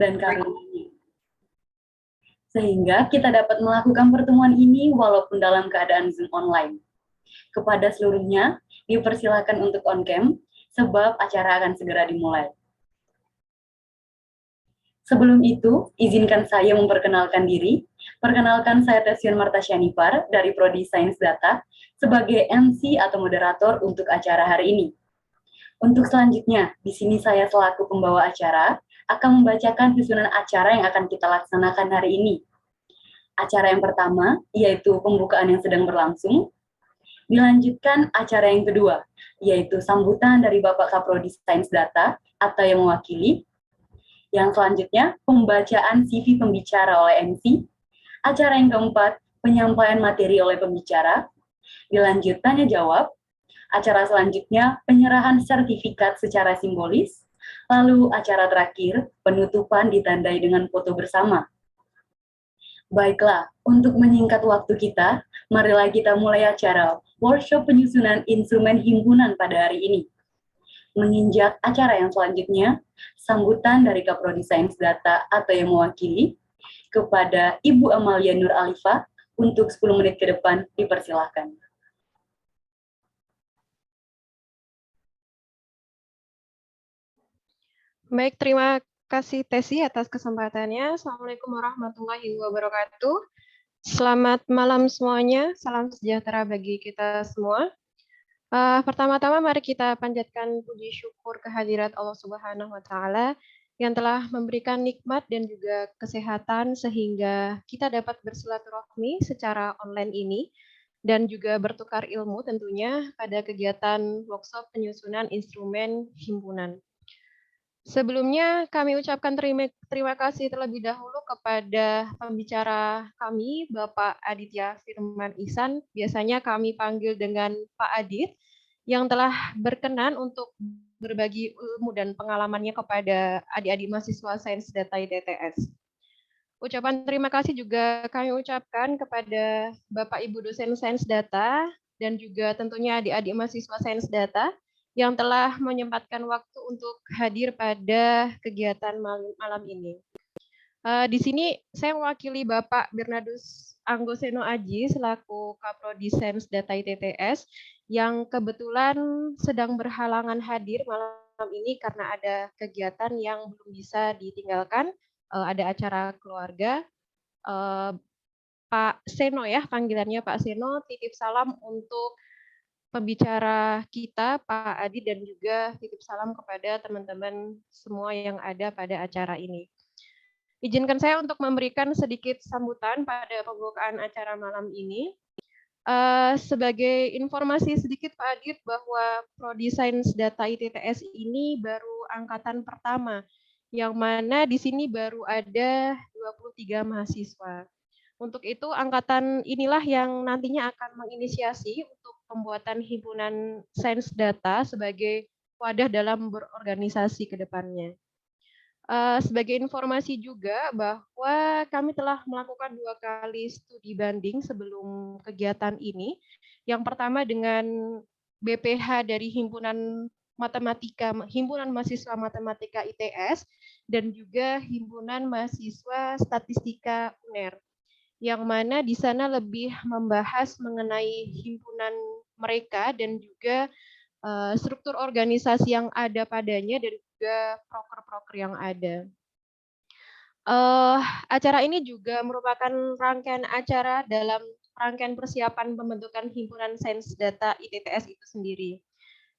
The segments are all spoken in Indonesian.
dan karunia-Nya. Sehingga kita dapat melakukan pertemuan ini walaupun dalam keadaan Zoom online. Kepada seluruhnya, dipersilakan untuk on-cam, sebab acara akan segera dimulai. Sebelum itu, izinkan saya memperkenalkan diri. Perkenalkan, saya Tesyon Marta Syanipar dari Prodi Sains Data sebagai MC atau moderator untuk acara hari ini. Untuk selanjutnya, di sini saya selaku pembawa acara akan membacakan susunan acara yang akan kita laksanakan hari ini. Acara yang pertama, yaitu pembukaan yang sedang berlangsung. Dilanjutkan acara yang kedua, yaitu sambutan dari Bapak Kaprodi Sains Data atau yang mewakili. Yang selanjutnya, pembacaan CV pembicara oleh MC. Acara yang keempat, penyampaian materi oleh pembicara. Dilanjut tanya jawab. Acara selanjutnya, penyerahan sertifikat secara simbolis. Lalu acara terakhir, penutupan ditandai dengan foto bersama. Baiklah, untuk menyingkat waktu kita, marilah kita mulai acara workshop penyusunan instrumen himpunan pada hari ini. Menginjak acara yang selanjutnya, sambutan dari Kaprodi Sains Data atau yang mewakili, kepada Ibu Amalia Nur Alifah untuk 10 menit ke depan dipersilahkan. Baik, terima kasih Tesi atas kesempatannya. Assalamualaikum warahmatullahi wabarakatuh. Selamat malam semuanya, salam sejahtera bagi kita semua. Pertama-tama mari kita panjatkan puji syukur kehadirat Allah Subhanahu wa Ta'ala yang telah memberikan nikmat dan juga kesehatan sehingga kita dapat bersilaturahmi secara online ini dan juga bertukar ilmu tentunya pada kegiatan workshop penyusunan instrumen himpunan. Sebelumnya kami ucapkan terima kasih terlebih dahulu kepada pembicara kami, Bapak Aditya Firman Ihsan. Biasanya kami panggil dengan Pak Adit, yang telah berkenan untuk berbagi ilmu dan pengalamannya kepada adik-adik mahasiswa Sains Data ITTS. Ucapan terima kasih juga kami ucapkan kepada Bapak Ibu dosen Sains Data dan juga tentunya adik-adik mahasiswa Sains Data yang telah menyempatkan waktu untuk hadir pada kegiatan malam ini. Di sini saya mewakili Bapak Bernardus Anggoseno Aji selaku Kaprodi Sains Data ITTS yang kebetulan sedang berhalangan hadir malam ini karena ada kegiatan yang belum bisa ditinggalkan, ada acara keluarga. Pak Seno ya, panggilannya Pak Seno, titip salam untuk pembicara kita, Pak Adi, dan juga titip salam kepada teman-teman semua yang ada pada acara ini. Izinkan saya untuk memberikan sedikit sambutan pada pembukaan acara malam ini. Sebagai informasi sedikit Pak Adit bahwa Prodi Sains Data ITTS ini baru angkatan pertama, yang mana di sini baru ada 23 mahasiswa. Untuk itu angkatan inilah yang nantinya akan menginisiasi untuk pembuatan himpunan Sains Data sebagai wadah dalam berorganisasi ke depannya. Sebagai informasi juga bahwa kami telah melakukan 2 kali studi banding sebelum kegiatan ini. Yang pertama dengan BPH dari Himpunan Mahasiswa Matematika ITS dan juga Himpunan Mahasiswa Statistika UNER, yang mana di sana lebih membahas mengenai himpunan mereka dan juga struktur organisasi yang ada padanya dan juga proker-proker yang ada. Acara ini juga merupakan rangkaian acara dalam rangkaian persiapan pembentukan himpunan Sains Data ITTS itu sendiri,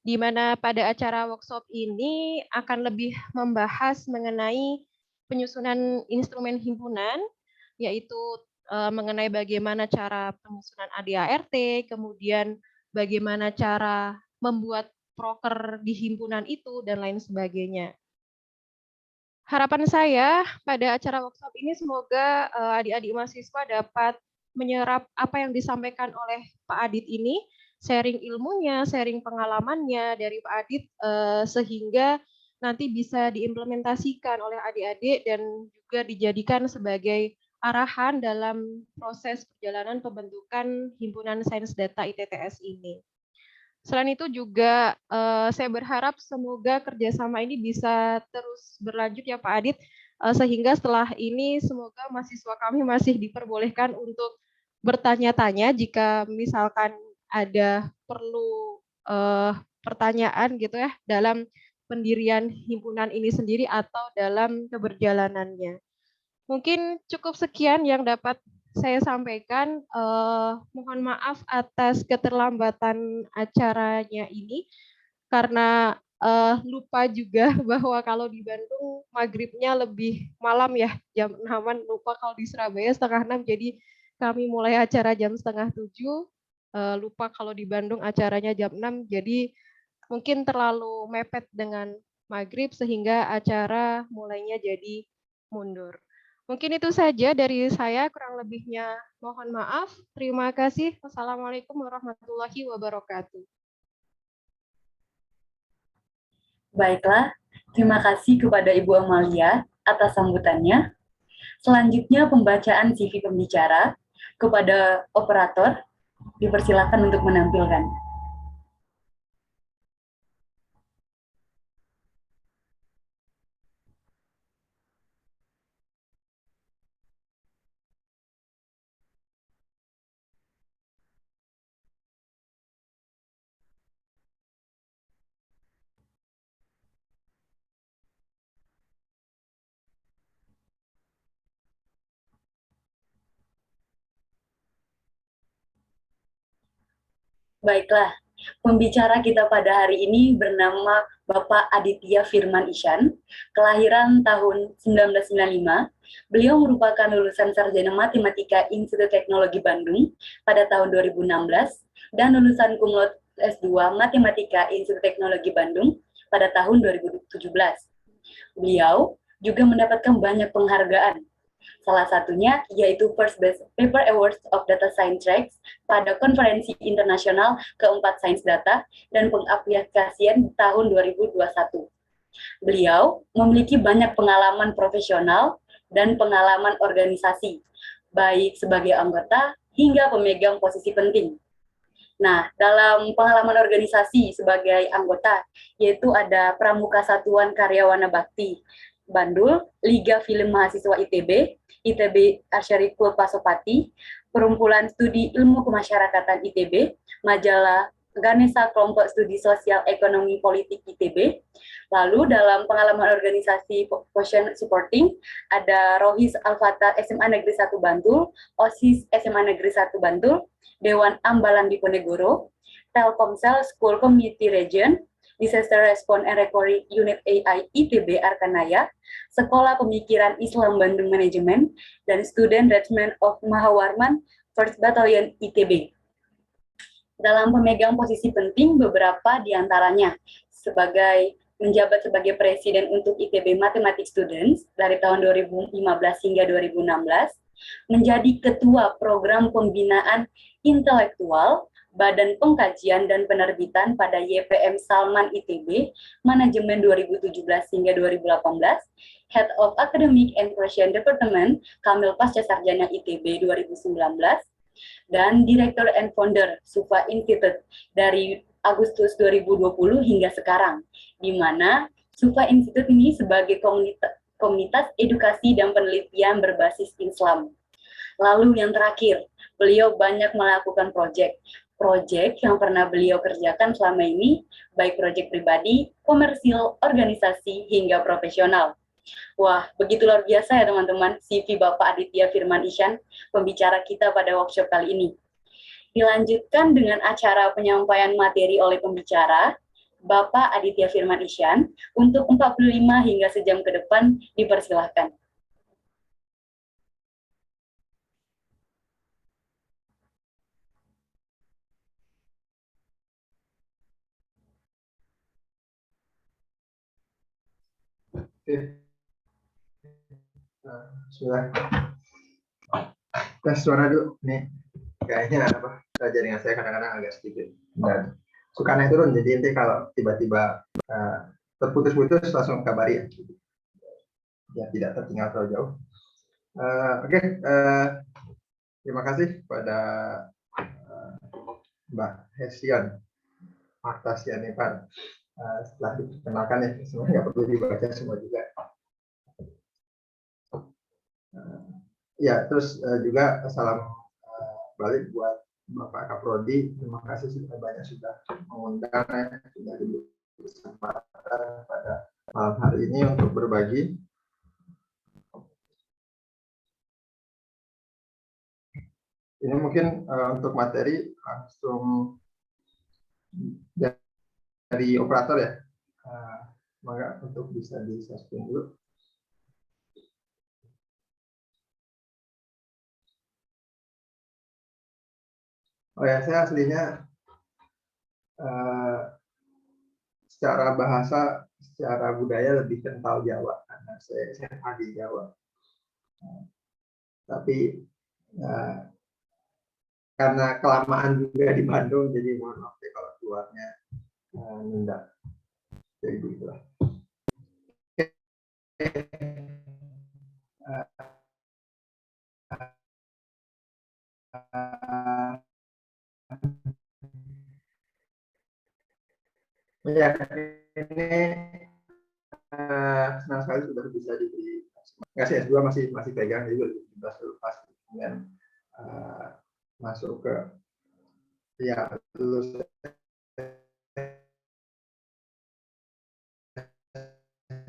di mana pada acara workshop ini akan lebih membahas mengenai penyusunan instrumen himpunan, yaitu mengenai bagaimana cara penyusunan ADART, kemudian bagaimana cara membuat proker di himpunan itu, dan lain sebagainya. Harapan saya pada acara workshop ini semoga adik-adik mahasiswa dapat menyerap apa yang disampaikan oleh Pak Adit ini, sharing ilmunya, sharing pengalamannya dari Pak Adit, sehingga nanti bisa diimplementasikan oleh adik-adik dan juga dijadikan sebagai arahan dalam proses perjalanan pembentukan Himpunan Sains Data ITTS ini. Selain itu juga saya berharap semoga kerjasama ini bisa terus berlanjut ya Pak Adit, sehingga setelah ini semoga mahasiswa kami masih diperbolehkan untuk bertanya-tanya jika misalkan ada perlu pertanyaan gitu ya dalam pendirian himpunan ini sendiri atau dalam keberjalanannya. Mungkin cukup sekian yang dapat saya sampaikan. Mohon maaf atas keterlambatan acaranya ini karena lupa juga bahwa kalau di Bandung maghribnya lebih malam ya, jam 6-an, lupa kalau di Surabaya setengah 6, jadi kami mulai acara jam setengah 7, lupa kalau di Bandung acaranya jam 6, jadi mungkin terlalu mepet dengan maghrib sehingga acara mulainya jadi mundur. Mungkin itu saja dari saya, kurang lebihnya mohon maaf. Terima kasih. Wassalamualaikum warahmatullahi wabarakatuh. Baiklah, terima kasih kepada Ibu Amalia atas sambutannya. Selanjutnya pembacaan CV pembicara kepada operator, dipersilakan untuk menampilkan. Baiklah, pembicara kita pada hari ini bernama Bapak Aditya Firman Isyan, kelahiran tahun 1995. Beliau merupakan lulusan Sarjana Matematika Institut Teknologi Bandung pada tahun 2016 dan lulusan cum laude S2 Matematika Institut Teknologi Bandung pada tahun 2017. Beliau juga mendapatkan banyak penghargaan. Salah satunya yaitu First Best Paper Awards of Data Science Tracks pada Konferensi Internasional keempat Sains Data dan Pengaplikasian tahun 2021. Beliau memiliki banyak pengalaman profesional dan pengalaman organisasi, baik sebagai anggota hingga pemegang posisi penting. Nah, dalam pengalaman organisasi sebagai anggota, yaitu ada Pramuka Satuan Karyawana Bakti Bandul, Liga Film Mahasiswa ITB, ITB Asyari Klub Pasopati, Perumpulan Studi Ilmu Kemasyarakatan ITB, Majalah Ganesha Kelompok Studi Sosial Ekonomi Politik ITB. Lalu dalam pengalaman organisasi Potion Supporting, ada Rohis Al-Fatah SMA Negeri 1 Bantul, OSIS SMA Negeri 1 Bantul, Dewan Ambalan Diponegoro, Telkomsel School Community Region, Disaster Response and Recovery Unit AI ITB Arkanaya, Sekolah Pemikiran Islam Bandung Manajemen, dan Student Regiment of Mahawarman First Battalion ITB. Dalam pemegang posisi penting beberapa diantaranya sebagai menjabat sebagai presiden untuk ITB Mathematics Students dari tahun 2015 hingga 2016, menjadi ketua program pembinaan intelektual, Badan Pengkajian dan Penerbitan pada YPM Salman ITB, Manajemen 2017 hingga 2018, Head of Academic and Creation Department, Kamil Pasca Sarjana ITB 2019, dan Director and Founder Sufa Institute dari Agustus 2020 hingga sekarang, di mana Sufa Institute ini sebagai komunitas edukasi dan penelitian berbasis Islam. Lalu yang terakhir, beliau banyak melakukan proyek yang pernah beliau kerjakan selama ini, baik proyek pribadi, komersil, organisasi, hingga profesional. Wah, begitu luar biasa ya teman-teman, CV Bapak Aditya Firman Isyan, pembicara kita pada workshop kali ini. Dilanjutkan dengan acara penyampaian materi oleh pembicara, Bapak Aditya Firman Isyan, untuk 45 hingga sejam ke depan, dipersilahkan. Sudah tes suara dulu nih, kayaknya jaringan saya kadang-kadang agak sedikit dan suka naik turun, jadi nanti kalau tiba-tiba terputus-putus langsung kabari ya, tidak tertinggal terlalu jauh. Oke. Terima kasih pada Mbak Hesian Martasianipar. Setelah dikenalkan ya, semuanya nggak perlu dibaca semua juga. Ya, terus juga salam balik buat Bapak Kaprodi. Terima kasih sudah banyak sudah mengundang, sudah diberi kesempatan pada malam hari ini untuk berbagi. Ini mungkin untuk materi langsung dari operator ya. Maka untuk bisa di-suspend dulu. Oh ya, saya aslinya secara bahasa, secara budaya lebih kental Jawa karena saya SMA di Jawa. Tapi karena kelamaan juga di Bandung, jadi mohon maaf ya kalau keluarnya nunda. Jadi begitulah. Ya, ini senang sekali sudah bisa diberi kasih S2 masih pegang, jadi 2017 pas kemudian masuk ke ya lulus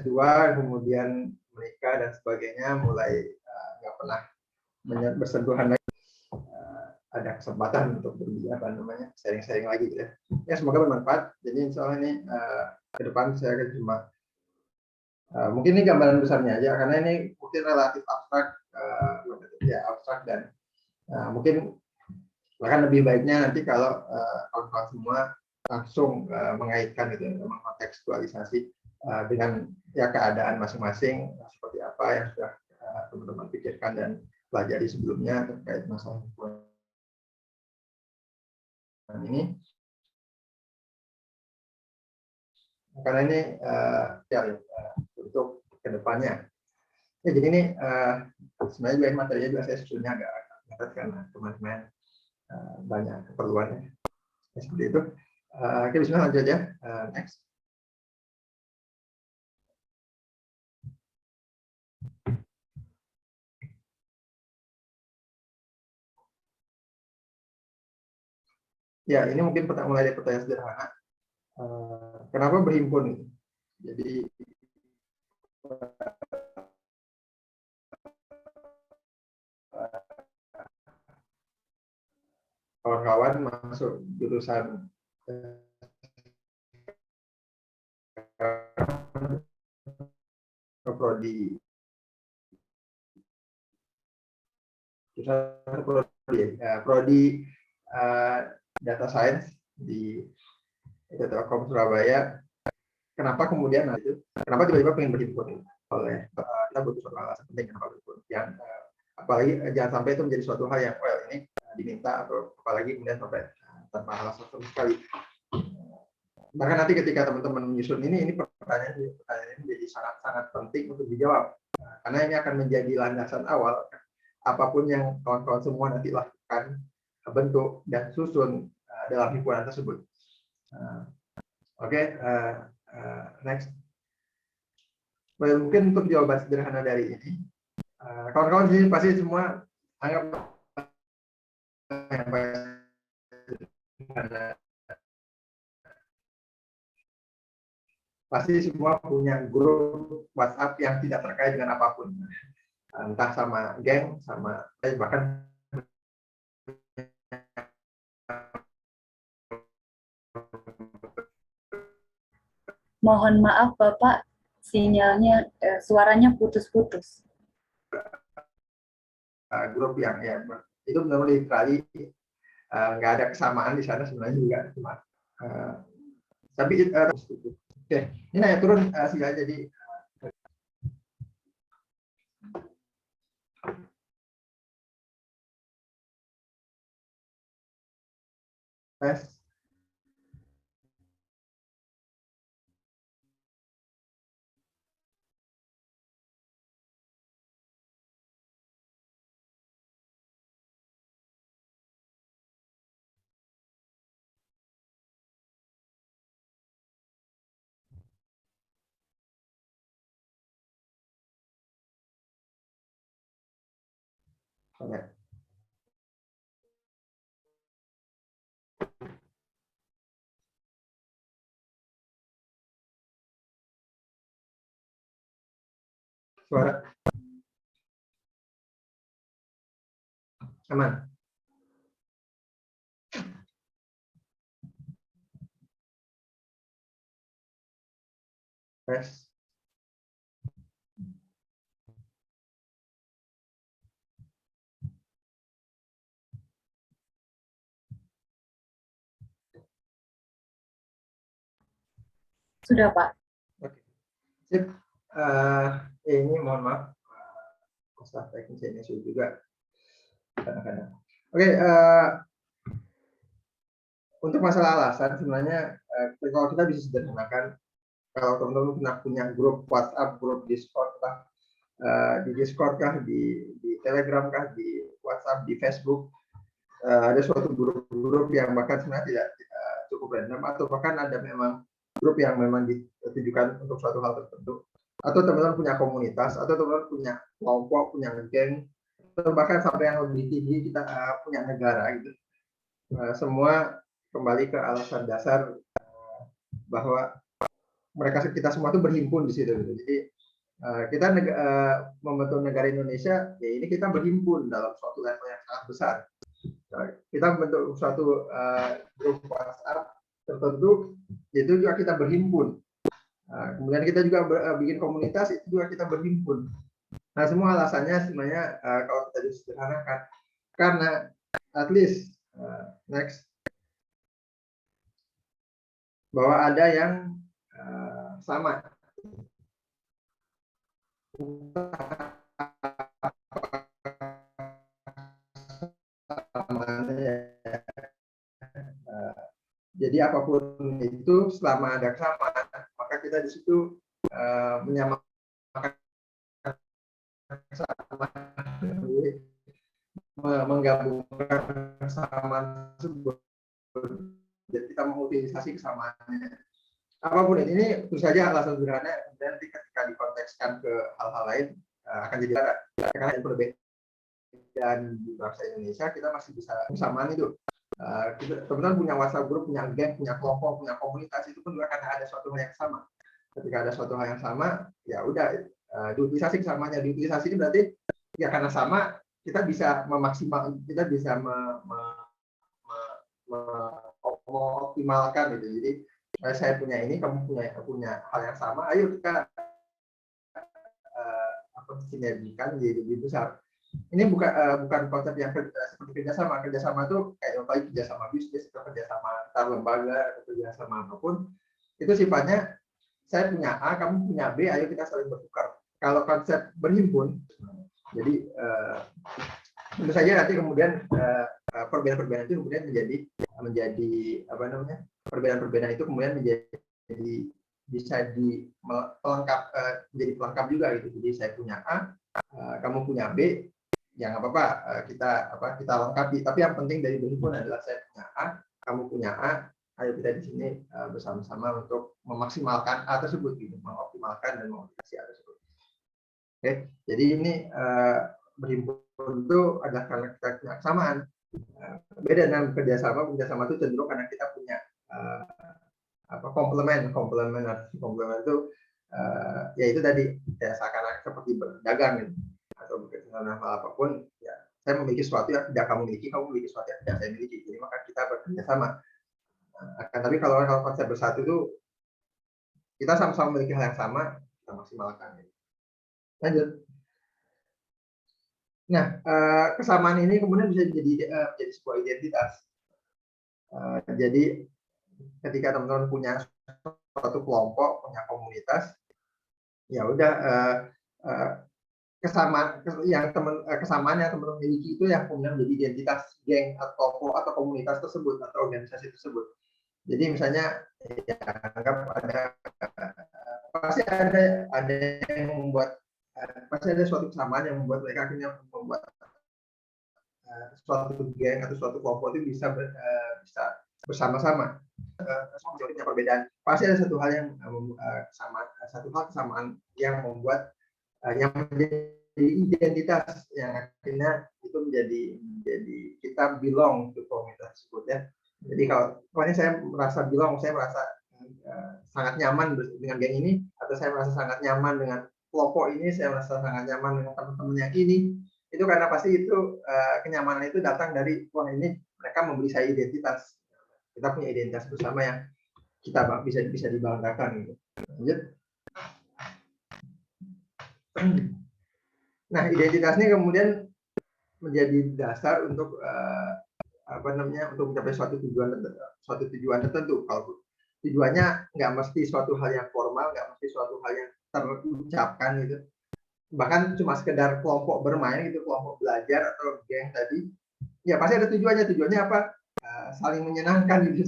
S2, kemudian menikah dan sebagainya, mulai nggak pernah bersentuhan lagi. Ada kesempatan untuk sharing-sharing lagi gitu ya. Ya, semoga bermanfaat. Jadi insya Allah ini ke depan saya akan cuma mungkin ini gambaran besarnya aja karena ini mungkin relatif abstrak, abstrak dan mungkin bahkan lebih baiknya nanti kalau kawan-kawan semua langsung mengaitkan gitu, mengkontekstualisasi dengan ya keadaan masing-masing seperti apa yang sudah teman-teman pikirkan dan pelajari sebelumnya terkait masalah ini. Karena ini untuk kedepannya. Ya, jadi ini sebenarnya juga materinya juga saya susunnya agak ketat karena teman-teman banyak keperluannya. Ya, seperti itu. Oke, bismillah lanjut aja. Next. Ya, ini mungkin mulai dari pertanyaan sederhana. Kenapa berhimpun? Jadi kawan-kawan masuk jurusan prodi prodi data science di Telkom Surabaya. Kenapa kemudian kenapa tiba-tiba pengen berhimpun oleh kita butuh suatu alasan penting kenapa berhimpun. Yang apalagi jangan sampai itu menjadi suatu hal yang ini diminta atau apalagi kemudian sampai tanpa alasan sama sekali. Bahkan nanti ketika teman-teman menyusun ini pertanyaan ini jadi sangat-sangat penting untuk dijawab. Karena ini akan menjadi landasan awal apapun yang kawan-kawan semua nanti lakukan, bentuk dan susun dalam himpunan tersebut. Oke, next. Mungkin untuk jawaban sederhana dari ini, kawan-kawan sini pasti semua anggap pasti semua punya grup WhatsApp yang tidak terkait dengan apapun, entah sama geng, sama bahkan Mohon maaf Bapak, sinyalnya, suaranya putus-putus. Grup yang ya itu benar-benar literally nggak ada kesamaan di sana sebenarnya juga cuma tapi oke, ini nanya turun sila jadi tes. Ya. Suara aman. Tes. Sudah, Pak. Oke. Sip. Ini mohon maaf, masalah teknis ini juga kadang-kadang. Oke, untuk masalah alasan sebenarnya kalau kita bisa sederhanakan, kalau teman-teman pernah punya grup WhatsApp, grup Discord kah, di Discord kah, di Telegram kah, di WhatsApp, di Facebook, ada suatu grup-grup yang bahkan sebenarnya tidak cukup random, atau bahkan ada memang grup yang memang ditujukan untuk suatu hal tertentu, atau teman-teman punya komunitas, atau teman-teman punya kelompok, punya geng, atau bahkan sampai yang lebih tinggi kita punya negara gitu. Semua kembali ke alasan dasar bahwa kita semua itu berhimpun di situ gitu. Jadi kita membentuk negara Indonesia, ya ini kita berhimpun dalam suatu level yang sangat besar. Kita membentuk suatu grup WhatsApp tertentu, itu juga kita berhimpun. Kemudian kita juga bikin komunitas, itu juga kita berhimpun. Nah, semua alasannya sebenarnya kalau kita disederhanakan, karena at least next, bahwa ada yang sama. Jadi apapun itu, selama ada kesamaan, maka kita di situ menyamakan kesamaan, menggabungkan kesamaan tersebut. Jadi kita mengutilisasi kesamaannya. Apapun ini tentu saja alasan sederhana, dan ketika dikontekskan ke hal-hal lain akan jadi berat. Karena perbedaan di bangsa Indonesia, kita masih bisa kesamaan itu. Teman-teman punya WhatsApp group, punya geng, punya kelompok, punya komunitas, itu pun juga karena ada suatu hal yang sama. Ketika ada suatu hal yang sama, ya udah diutilisasi kesamaannya. Diutilisasi berarti ya karena sama, kita bisa memaksimal, kita bisa mengoptimalkan gitu. Jadi saya punya ini, kamu punya hal yang sama, ayo kita sinergikan jadi lebih besar. Ini bukan konsep yang seperti kerjasama. Kerjasama itu kayak paling kerjasama bisnis, atau kerjasama antar lembaga, atau kerjasama apapun. Itu sifatnya saya punya A, kamu punya B, ayo kita saling bertukar. Kalau konsep berhimpun, jadi tentu saja nanti kemudian perbedaan-perbedaan itu kemudian menjadi apa namanya, perbedaan-perbedaan itu kemudian bisa menjadi pelengkap juga gitu. Jadi saya punya A, kamu punya B, ya nggak apa-apa, kita lengkapi. Tapi yang penting dari berhimpun adalah saya punya A, kamu punya A, ayo kita di sini bersama-sama untuk memaksimalkan A tersebut, gitu, mengoptimalkan dan mengoptimasi A tersebut. Oke, jadi ini berhimpun itu adalah karena kita punya kesamaan. Beda dengan kerjasama itu cenderung karena kita punya komplement itu yaitu tadi ya seakan-akan seperti berdagang gitu, atau bekerjasama hal apapun, ya saya memiliki sesuatu yang tidak kamu miliki, kamu memiliki sesuatu yang tidak saya miliki, jadi maka kita bekerja sama. Tapi kalau konsep bersatu itu kita sama-sama memiliki hal yang sama, kita maksimalkan gitu. Lanjut. Nah, kesamaan ini kemudian bisa menjadi sebuah identitas. Jadi ketika teman-teman punya suatu kelompok, punya komunitas, ya udah kesamaan yang teman-teman miliki itu yang kemudian menjadi identitas geng atau kelompok atau komunitas tersebut atau organisasi tersebut. Jadi misalnya ya, anggap pasti ada yang membuat, pasti ada suatu kesamaan yang membuat mereka akhirnya membuat suatu geng atau suatu kelompok itu bisa bersama-sama. Semua punya perbedaan. Pasti ada satu hal yang kesamaan yang membuat yang menjadi identitas yang akhirnya itu menjadi kita belong to komunitas tersebut ya. Jadi kalau pokoknya saya merasa belong, saya merasa sangat nyaman dengan geng ini, atau saya merasa sangat nyaman dengan kelompok ini, saya merasa sangat nyaman dengan teman-teman yang ini, itu karena pasti itu kenyamanan itu datang dari wah ini mereka memberi saya identitas, kita punya identitas bersama yang kita bisa dibanggakan gitu. Lanjut. Nah, identitas ini kemudian menjadi dasar untuk untuk mencapai suatu tujuan tertentu. Kalau tujuannya nggak mesti suatu hal yang formal, nggak mesti suatu hal yang terucapkan gitu. Bahkan cuma sekedar kelompok bermain gitu, kelompok belajar atau geng tadi, ya pasti ada tujuannya. Tujuannya apa? Saling menyenangkan gitu,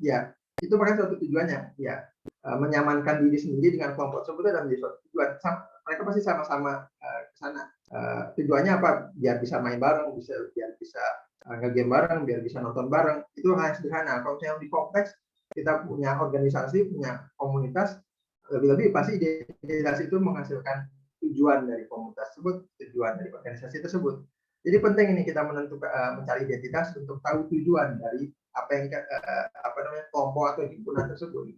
ya itu pakai suatu tujuannya. Ya menyamankan diri sendiri dengan kelompok tersebut dan menjadi suatu tujuan. Mereka pasti sama-sama ke sana. Tujuannya apa? Biar bisa main bareng, biar bisa nge-game bareng, biar bisa nonton bareng. Itu hal yang sederhana. Kalau misalnya di kompleks, kita punya organisasi, punya komunitas, lebih-lebih pasti identitas itu menghasilkan tujuan dari komunitas tersebut, tujuan dari organisasi tersebut. Jadi penting ini kita mencari identitas untuk tahu tujuan dari apa yang kelompok atau himpunan tersebut.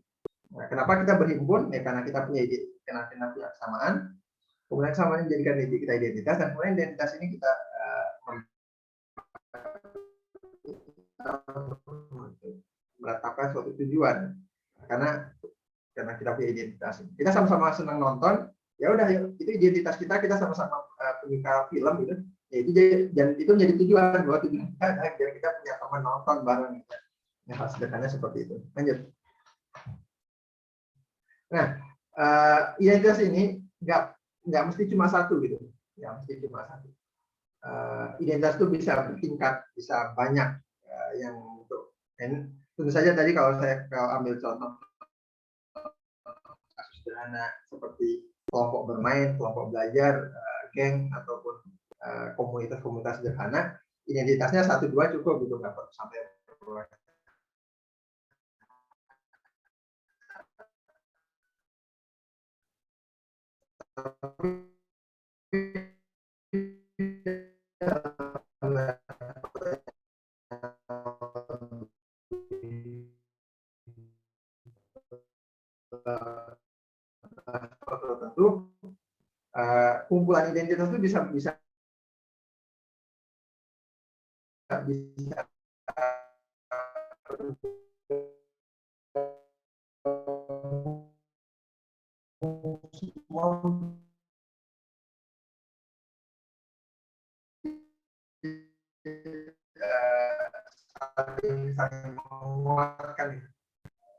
Nah, kenapa kita berhimpun? Ya karena kita punya kesamaan. Kemudian kesamaan menjadikan kita identitas, dan kemudian identitas ini kita menetapkan suatu tujuan. Karena kita punya identitas. Kita sama-sama senang nonton, ya udah itu identitas kita sama-sama penyuka film gitu. Ya itu dan itu menjadi tujuan, bahwa tujuan kita adalah biar kita punya teman nonton bareng gitu. Ya, hal sederhananya seperti itu. Lanjut. Nah, identitas ini nggak mesti cuma satu gitu, nggak mesti cuma satu. Identitas itu bisa bertingkat, bisa banyak yang untuk. Dan tentu saja tadi kalau ambil contoh kasus sederhana seperti kelompok bermain, kelompok belajar, geng ataupun komunitas-komunitas sederhana, identitasnya 1-2 cukup gitu, nggak perlu sampai tertentu, kumpulan identitas itu bisa saling menguatkan.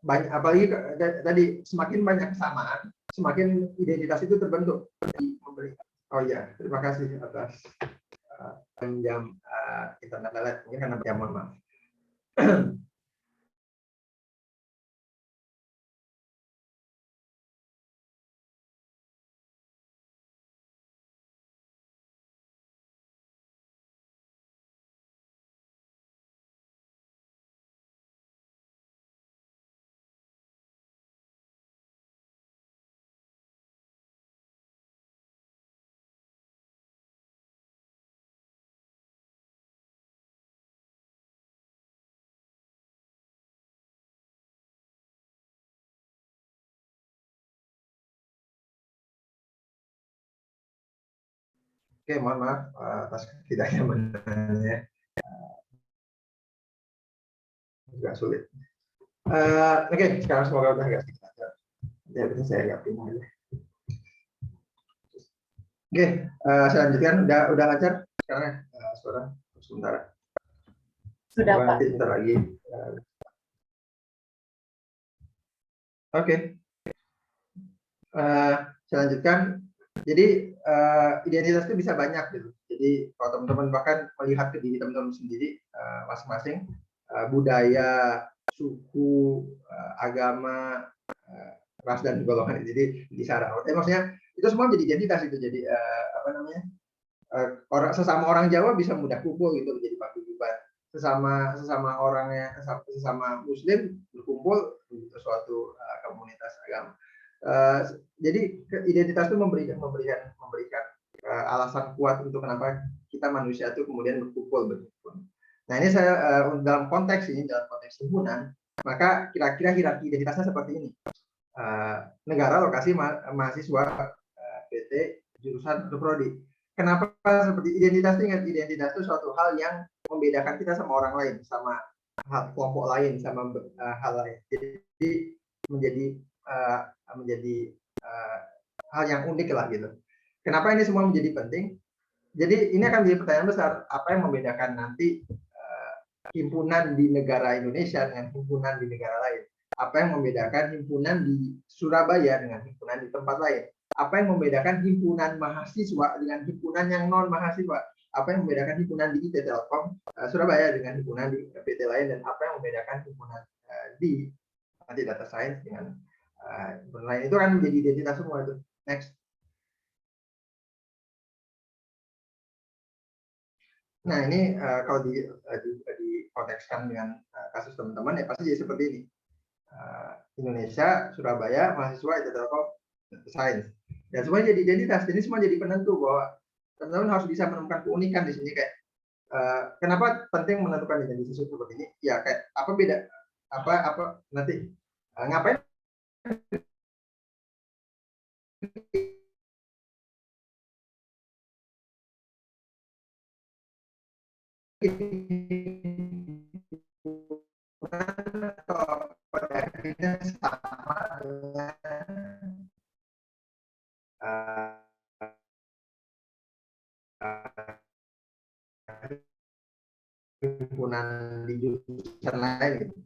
Banyak, apalagi tadi semakin banyak kesamaan, semakin identitas itu terbentuk. Oh ya, terima kasih atas jam internet lelet, mungkin karena jam, mohon maaf. Oke, mohon maaf atas ketidaknyamanannya, agak sulit. Oke, sekarang semoga udah agak sedikit lancar. Ya, bisa saya agak pindah aja. Oke, saya lanjutkan. Udah lancar sekarang suara sementara. Sudah, Pak. Nanti sebentar lagi. Oke. Saya lanjutkan. Jadi identitas itu bisa banyak gitu. Jadi kalau teman-teman bahkan melihat ke diri teman-teman sendiri masing-masing, budaya, suku, agama, ras dan golongan, jadi syarat. Maksudnya itu semua menjadi identitas itu. Jadi sesama orang Jawa bisa mudah kumpul gitu, menjadi paguyuban. Sesama Muslim berkumpul untuk suatu komunitas agama. Jadi identitas itu memberikan alasan kuat untuk kenapa kita manusia itu kemudian berkumpul berhimpun. Nah ini saya dalam konteks himpunan, maka kira-kira hierarki identitasnya seperti ini. Negara, lokasi, mahasiswa, PT, jurusan atau prodi. Kenapa seperti identitas? Ingat, identitas itu suatu hal yang membedakan kita sama orang lain, sama kelompok lain, sama hal lain. Jadi menjadi hal yang unik lah gitu. Kenapa ini semua menjadi penting? Jadi ini akan menjadi pertanyaan besar, apa yang membedakan nanti himpunan di negara Indonesia dengan himpunan di negara lain? Apa yang membedakan himpunan di Surabaya dengan himpunan di tempat lain? Apa yang membedakan himpunan mahasiswa dengan himpunan yang non mahasiswa? Apa yang membedakan himpunan di IT Telkom Surabaya dengan himpunan di PT lain, dan apa yang membedakan himpunan di nanti data science dengan himpunan lain? Itu kan menjadi identitas semua itu. Next. Nah ini kalau dikontekskan dengan kasus teman-teman ya pasti jadi seperti ini. Indonesia, Surabaya, mahasiswa itu Telkom Science. Dan semua jadi identitas. Jadi semua jadi penentu bahwa teman-teman harus bisa menemukan keunikan di sini. Kayak kenapa penting menentukan identitas seperti ini? Ya kayak apa beda? Apa nanti ngapain? Pada akhirnya sama dengan himpunan di jurusan lain gitu.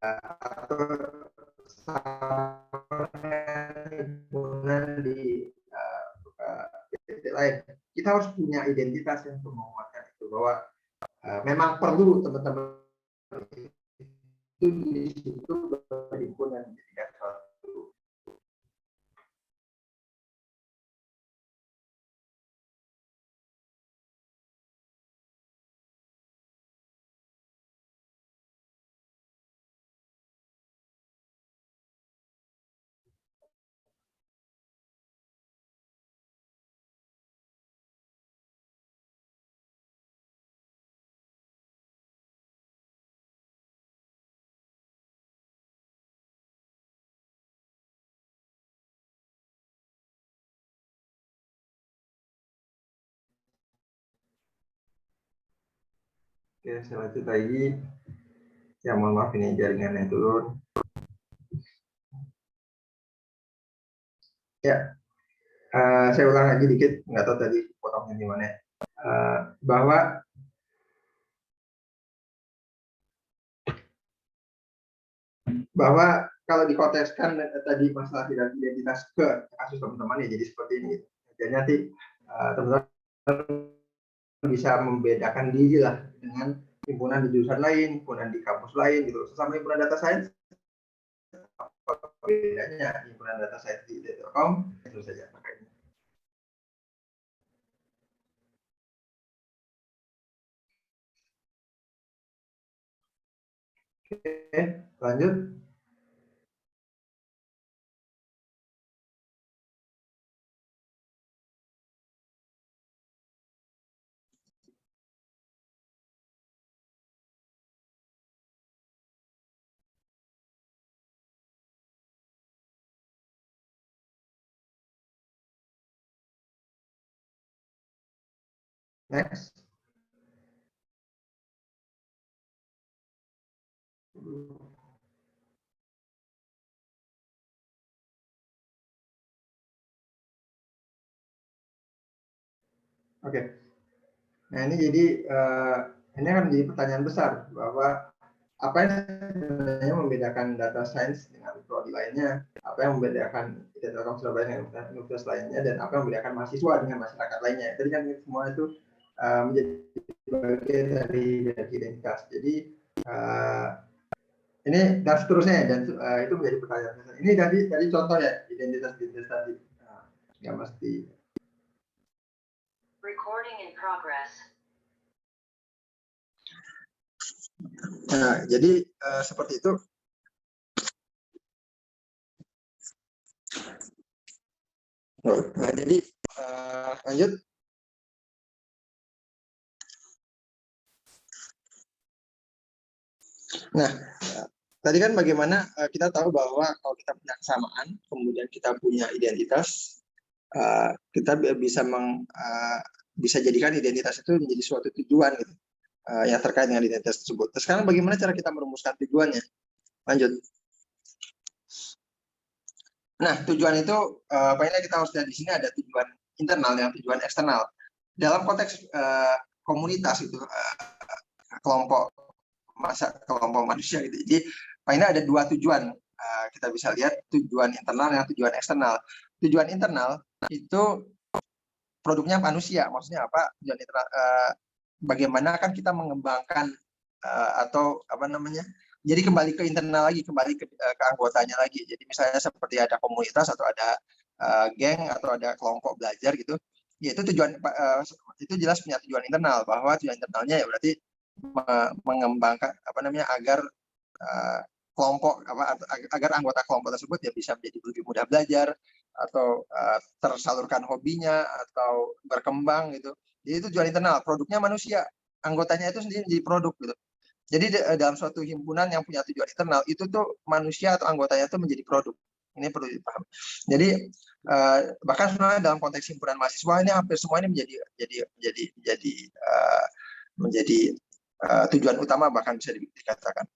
Atau himpunan di lain. Kita harus punya identitas yang untuk menguatkan itu, bahwa memang perlu teman-teman itu di situ berhimpunan menjadikan suatu. Oke, saya lanjut lagi. Ya mohon maaf ini jaringannya turun. Ya, saya ulang lagi dikit, nggak tahu tadi potongnya di mana. Bahwa kalau dikontekskan tadi masalah tidak identitas ke kasus teman-teman ya jadi seperti ini. Jadi nanti teman-teman bisa membedakan diri lah dengan himpunan di jurusan lain, himpunan di kampus lain gitu. Sesama himpunan data science, apa bedanya himpunan data science di Telkom, itu saja makanya. Oke, lanjut. Next. Oke. Nah ini jadi ini akan menjadi pertanyaan besar, bahwa apa yang sebenarnya membedakan data science dengan prodi lainnya, apa yang membedakan Telkom Surabaya dengan universitas lainnya, dan apa yang membedakan mahasiswa dengan masyarakat lainnya. Tadi kan semua itu menjadi bagian dari identitas. Jadi ini dan seterusnya, dan itu menjadi pertanyaan. Ini tadi contoh ya identitas tadi. Nggak mesti. Recording in progress. Nah, jadi seperti itu. Nah, jadi lanjut. Nah, tadi kan bagaimana kita tahu bahwa kalau kita punya kesamaan, kemudian kita punya identitas, kita bisa jadikan identitas itu menjadi suatu tujuan gitu, yang terkait dengan identitas tersebut. Terus sekarang bagaimana cara kita merumuskan tujuannya? Lanjut. Nah, tujuan itu paling kita harus lihat di sini ada tujuan internal dan tujuan eksternal. Dalam konteks komunitas itu kelompok manusia gitu. Jadi paling ada dua tujuan. Kita bisa lihat tujuan internal dan tujuan eksternal. Tujuan internal itu produknya manusia. Maksudnya apa? Tujuan internal, bagaimana kan kita mengembangkan atau apa namanya? Jadi kembali ke internal lagi, kembali ke anggotanya lagi. Jadi misalnya seperti ada komunitas atau ada geng atau ada kelompok belajar gitu. Ya itu tujuan itu jelas punya tujuan internal, bahwa tujuan internalnya ya berarti mengembangkan apa namanya agar kelompok agar anggota kelompok tersebut ya bisa menjadi lebih mudah belajar atau tersalurkan hobinya atau berkembang gitu. Jadi itu tujuan internal, produknya manusia, anggotanya itu sendiri menjadi produk gitu. Jadi dalam suatu himpunan yang punya tujuan internal itu tuh manusia atau anggotanya itu menjadi produk. Ini perlu dipahami. Jadi bahkan sebenarnya dalam konteks himpunan mahasiswa ini hampir semua ini menjadi tujuan utama, bahkan bisa dikatakan.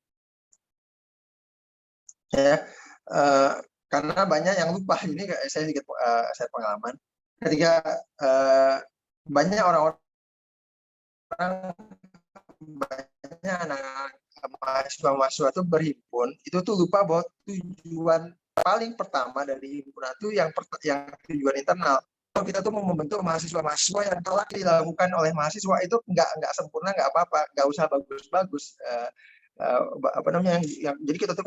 Ya, karena banyak yang lupa. Ini saya sedikit saya pengalaman. Ketika banyak orang-orang, banyak anak mahasiswa itu berhimpun, itu tuh lupa bahwa tujuan paling pertama dari himpunan itu yang tujuan internal. Kalau kita tuh mau membentuk mahasiswa yang telah dilakukan oleh mahasiswa itu nggak sempurna, nggak apa-apa, nggak usah bagus-bagus. Apa namanya yang jadi kita tuh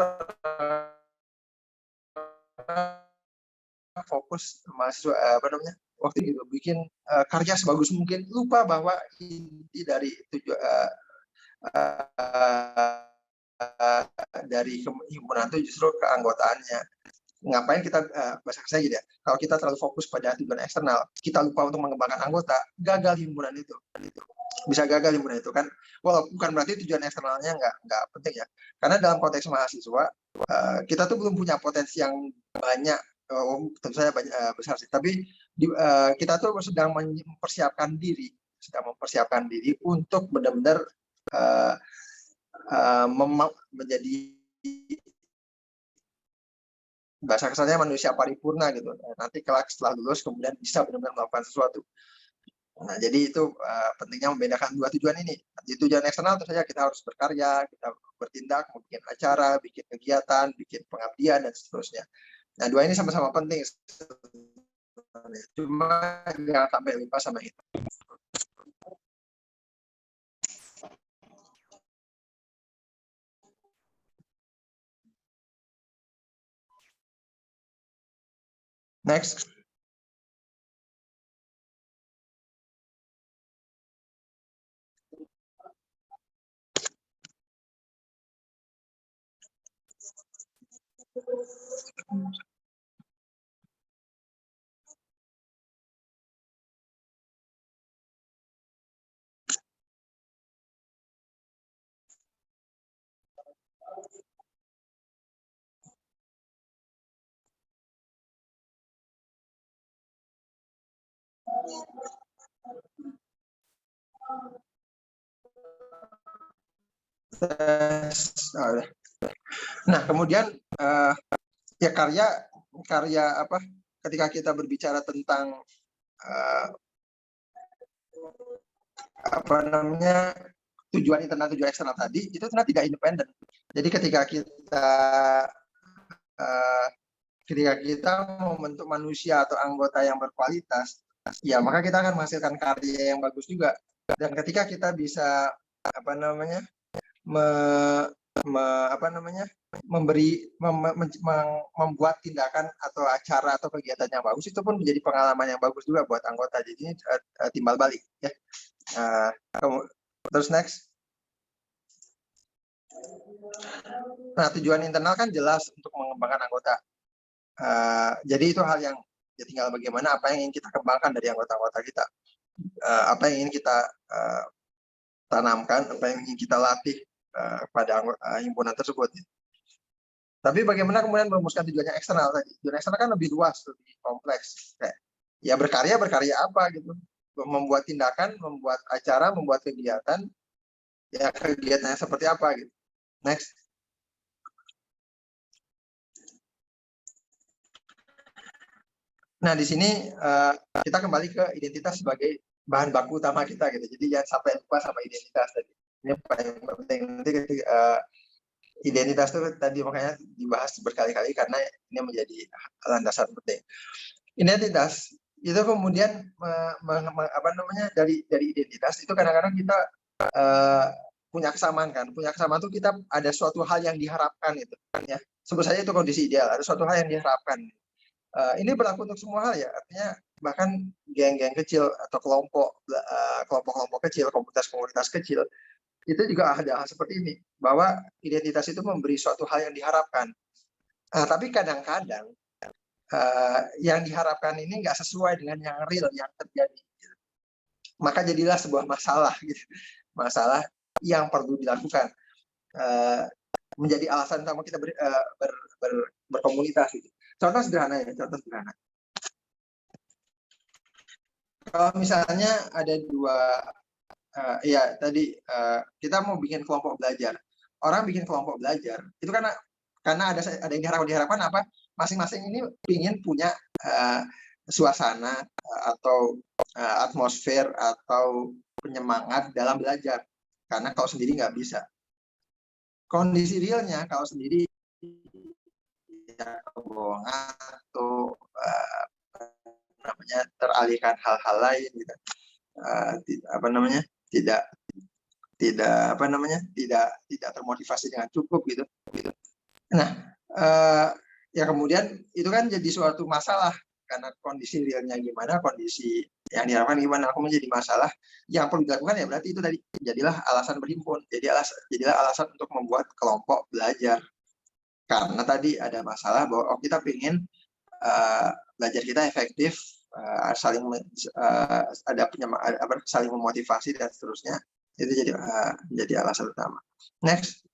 fokus mahasiswa apa namanya waktu itu bikin karya sebagus mungkin, lupa bahwa inti dari tujuan dari himpunan itu justru keanggotaannya. Ngapain kita bahasa saya gitu ya, kalau kita terlalu fokus pada tujuan eksternal, kita lupa untuk mengembangkan anggota, gagal himpunan itu. Bisa gagal himpunan itu kan, walaupun bukan berarti tujuan eksternalnya nggak penting ya, karena dalam konteks mahasiswa kita tuh belum punya potensi yang banyak, tentu saja besar sih, tapi kita tuh sedang mempersiapkan diri untuk benar-benar menjadi bahasa kesannya manusia paripurna gitu. Nanti kelak setelah lulus kemudian bisa benar-benar melakukan sesuatu. Nah, jadi itu pentingnya membedakan dua tujuan ini. Di tujuan eksternal tentu saja kita harus berkarya, kita bertindak, bikin acara, bikin kegiatan, bikin pengabdian dan seterusnya. Nah, dua ini sama-sama penting. Cuma jangan sampai lupa sama itu. Next. Nah, kemudian ya karya apa? Ketika kita berbicara tentang apa namanya tujuan internal, tujuan eksternal tadi, itu sebenarnya tidak independen. Jadi ketika kita membentuk manusia atau anggota yang berkualitas, ya maka kita akan menghasilkan karya yang bagus juga. Dan ketika kita bisa apa namanya membuat tindakan atau acara atau kegiatan yang bagus, itu pun menjadi pengalaman yang bagus juga buat anggota. Jadi timbal balik ya. Terus next. Nah, tujuan internal kan jelas untuk mengembangkan anggota. Jadi itu hal yang Ya tinggal bagaimana apa yang ingin kita kembangkan dari anggota-anggota kita, apa yang ingin kita tanamkan, apa yang ingin kita latih pada himpunan tersebut. Tapi bagaimana kemudian merumuskan tujuannya eksternal tadi? Tujuan eksternal kan lebih luas, lebih kompleks. Kayak, ya berkarya apa gitu? Membuat tindakan, membuat acara, membuat kegiatan. Ya kegiatannya seperti apa gitu. Next. Nah di sini kita kembali ke identitas sebagai bahan baku utama kita gitu. Jadi jangan sampai lupa sama identitas tadi. Ini paling penting. Nanti identitas itu tadi makanya dibahas berkali-kali karena ini menjadi landasan penting. Identitas itu kemudian dari identitas itu kadang-kadang kita punya kesamaan kan. Punya kesamaan itu kita ada suatu hal yang diharapkan itu ya. Sebut saja itu kondisi ideal, ada suatu hal yang diharapkan. Ini berlaku untuk semua hal ya, artinya bahkan geng-geng kecil atau kelompok-kelompok kecil, komunitas-komunitas kecil, itu juga ada hal seperti ini, bahwa identitas itu memberi suatu hal yang diharapkan. Tapi kadang-kadang yang diharapkan ini nggak sesuai dengan yang real, yang terjadi. Maka jadilah sebuah masalah, gitu. Masalah yang perlu dilakukan. Menjadi alasan utama kita berkomunitas. Gitu. Contoh sederhana ya, contoh sederhana. Kalau misalnya ada dua, ya tadi kita mau bikin kelompok belajar. Orang bikin kelompok belajar itu karena ada yang diharapkan apa? Masing-masing ini ingin punya suasana atau atmosfer atau penyemangat dalam belajar. Karena kalau sendiri nggak bisa. Kondisi realnya kalau sendiri ya kebohongan atau teralihkan hal-hal lain gitu. Tidak termotivasi dengan cukup gitu. Nah, ya kemudian itu kan jadi suatu masalah karena kondisi realnya gimana, kondisi yang diharapkan gimana, aku menjadi masalah. Yang perlu dilakukan ya berarti itu tadi jadilah alasan berhimpun, jadilah alasan untuk membuat kelompok belajar. Karena tadi ada masalah bahwa kita ingin belajar kita efektif, saling saling memotivasi dan seterusnya. Itu jadi alasan utama. Next.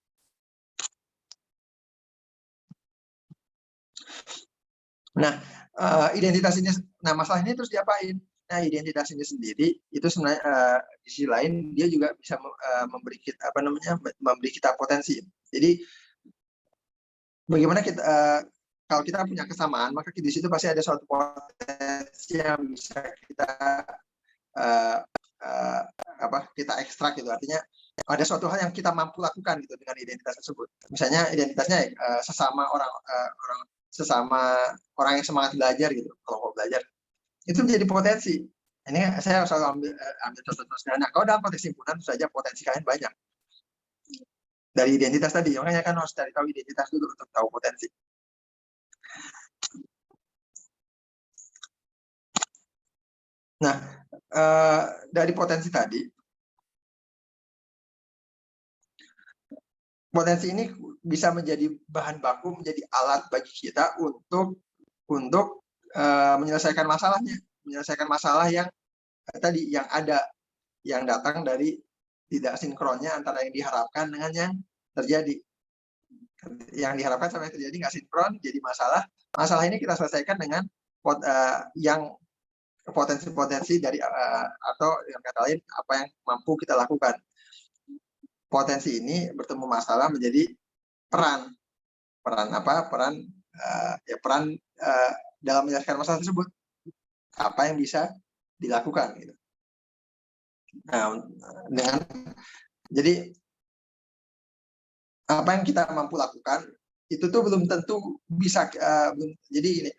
Nah, identitas ini, nah masalah ini terus diapain? Nah, identitas ini sendiri itu sebenarnya di sisi lain dia juga bisa memberi kita potensi. Jadi bagaimana kita kalau kita punya kesamaan, maka di situ pasti ada suatu potensi yang bisa kita ekstrak gitu. Artinya ada suatu hal yang kita mampu lakukan gitu dengan identitas tersebut. Misalnya identitasnya sesama orang yang semangat belajar gitu, kelompok belajar. Itu menjadi potensi. Ini saya selalu ambil contoh sederhana. Kalau dalam konteks himpunan saja potensi kalian banyak. Dari identitas tadi, makanya kan harus cari tahu identitas dulu untuk tahu potensi. Nah, dari potensi tadi, potensi ini bisa menjadi bahan baku, menjadi alat bagi kita untuk menyelesaikan masalahnya, menyelesaikan masalah yang tadi yang datang dari tidak sinkronnya antara yang diharapkan dengan yang terjadi. Yang diharapkan sama yang terjadi nggak sinkron, jadi masalah. Masalah ini kita selesaikan dengan yang potensi-potensi dari atau yang kata lain apa yang mampu kita lakukan. Potensi ini bertemu masalah menjadi peran dalam menyelesaikan masalah tersebut. Apa yang bisa dilakukan gitu. Nah, jadi apa yang kita mampu lakukan itu tuh belum tentu bisa jadi ini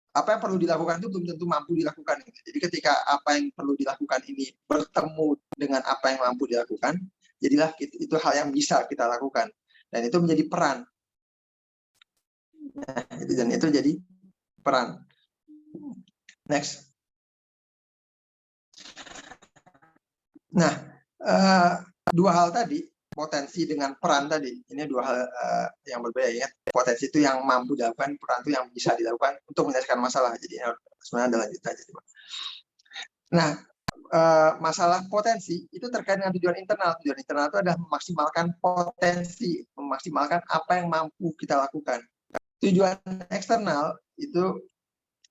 apa yang perlu dilakukan itu belum tentu mampu dilakukan. Jadi ketika apa yang perlu dilakukan ini bertemu dengan apa yang mampu dilakukan, jadilah itu hal yang bisa kita lakukan dan itu menjadi peran. Nah, itu jadi peran. Next. Nah, dua hal tadi, potensi dengan peran tadi, ini dua hal yang berbeda ya. Potensi itu yang mampu dilakukan, peran itu yang bisa dilakukan untuk menyelesaikan masalah. Jadi sebenarnya ada lanjutan. Nah, masalah potensi itu terkait dengan tujuan internal. Tujuan internal itu adalah memaksimalkan potensi, memaksimalkan apa yang mampu kita lakukan. Tujuan eksternal itu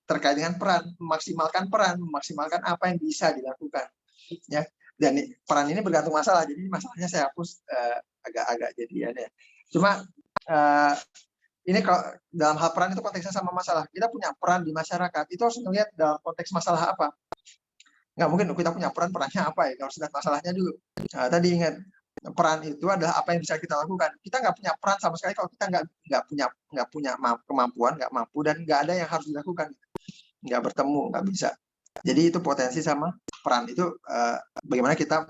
terkait dengan peran, memaksimalkan apa yang bisa dilakukan. Ya. Dan peran ini bergantung masalah, jadi masalahnya saya hapus agak-agak jadi ada. Cuma ini kalau dalam hal peran itu konteksnya sama masalah. Kita punya peran di masyarakat, itu harus melihat dalam konteks masalah apa. Nggak mungkin kita punya perannya apa ya, harus lihat masalahnya dulu. Tadi ingat, peran itu adalah apa yang bisa kita lakukan. Kita nggak punya peran sama sekali kalau kita nggak punya kemampuan, nggak mampu, dan nggak ada yang harus dilakukan. Nggak bertemu, nggak bisa. Jadi itu potensi sama peran itu bagaimana kita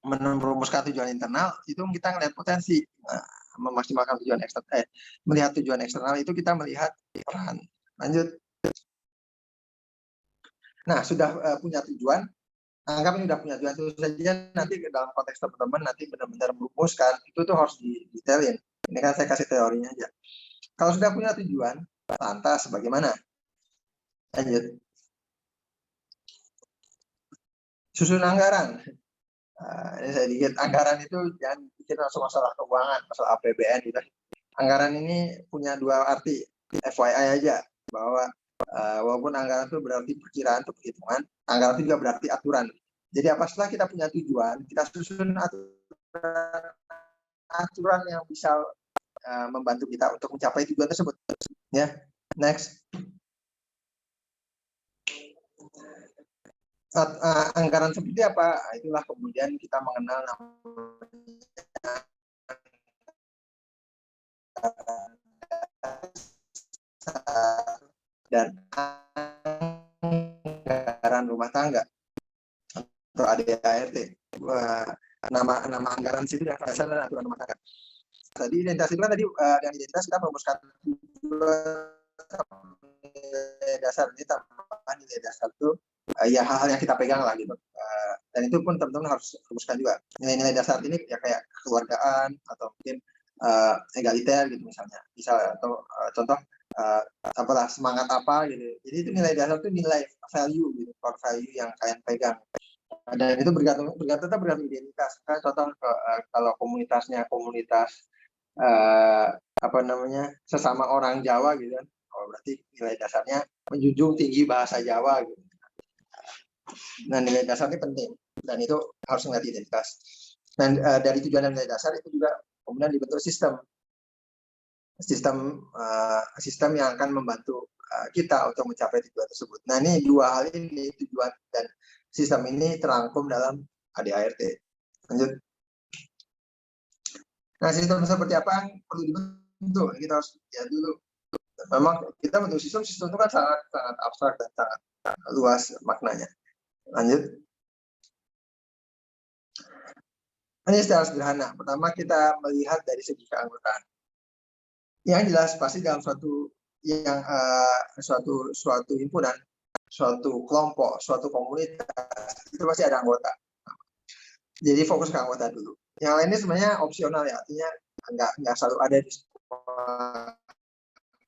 merumuskan tujuan internal itu kita melihat potensi, memaksimalkan tujuan eksternal, melihat tujuan eksternal itu kita melihat peran. Lanjut. Nah, sudah punya tujuan, anggap ini sudah punya tujuan, itu saja nanti dalam konteks teman-teman nanti benar-benar merumuskan itu tuh harus didetailin. Ini kan saya kasih teorinya aja. Kalau sudah punya tujuan, lantas bagaimana? Lanjut. Susun anggaran. Ini saya dikit, anggaran itu jangan pikir langsung masalah keuangan, masalah APBN gitu. Anggaran ini punya dua arti, FYI aja, bahwa walaupun anggaran itu berarti perkiraan atau perhitungan, anggaran itu juga berarti aturan. Jadi apa setelah kita punya tujuan, kita susun aturan yang bisa membantu kita untuk mencapai tujuan tersebut. Ya, next. Anggaran seperti apa? Itulah kemudian kita mengenal dan anggaran rumah tangga atau ADART. Nama anggaran situ yang dasar dan aturan rumah tangga. Tadi identitas itu kan tadi dengan identitas kita merumuskan dasar, ini tambahan nilai dasar itu ya hal-hal yang kita pegang lah gitu. Dan itu pun teman-teman harus rumuskan juga. Nilai-nilai dasar ini ya kayak kekeluargaan atau mungkin egaliter gitu misalnya. Atau contoh apalah semangat apa gitu. Jadi itu nilai dasar itu nilai value gitu, core value yang kalian pegang. Dan itu bergantung identitas. Contoh kalau komunitasnya komunitas sesama orang Jawa gitu kan. Oh, berarti nilai dasarnya menjunjung tinggi bahasa Jawa gitu. Nah, nilai dasar ini penting dan itu harus melihat identitas. Dan dari tujuan dan nilai dasar itu juga kemudian dibentuk sistem yang akan membantu kita untuk mencapai tujuan tersebut. Nah, ini dua hal ini, tujuan dan sistem ini terangkum dalam ADART. Lanjut. Nah, sistem seperti apa yang perlu dibentuk? Kita harus lihat dulu. Memang kita bentuk sistem itu kan sangat abstrak dan sangat luas maknanya. Lanjut. Ini secara sederhana. Pertama kita melihat dari segi keanggotaan. Yang jelas pasti dalam suatu himpunan, suatu kelompok, suatu komunitas itu pasti ada anggota. Jadi fokus ke anggota dulu. Yang lainnya sebenarnya opsional ya, artinya nggak selalu ada di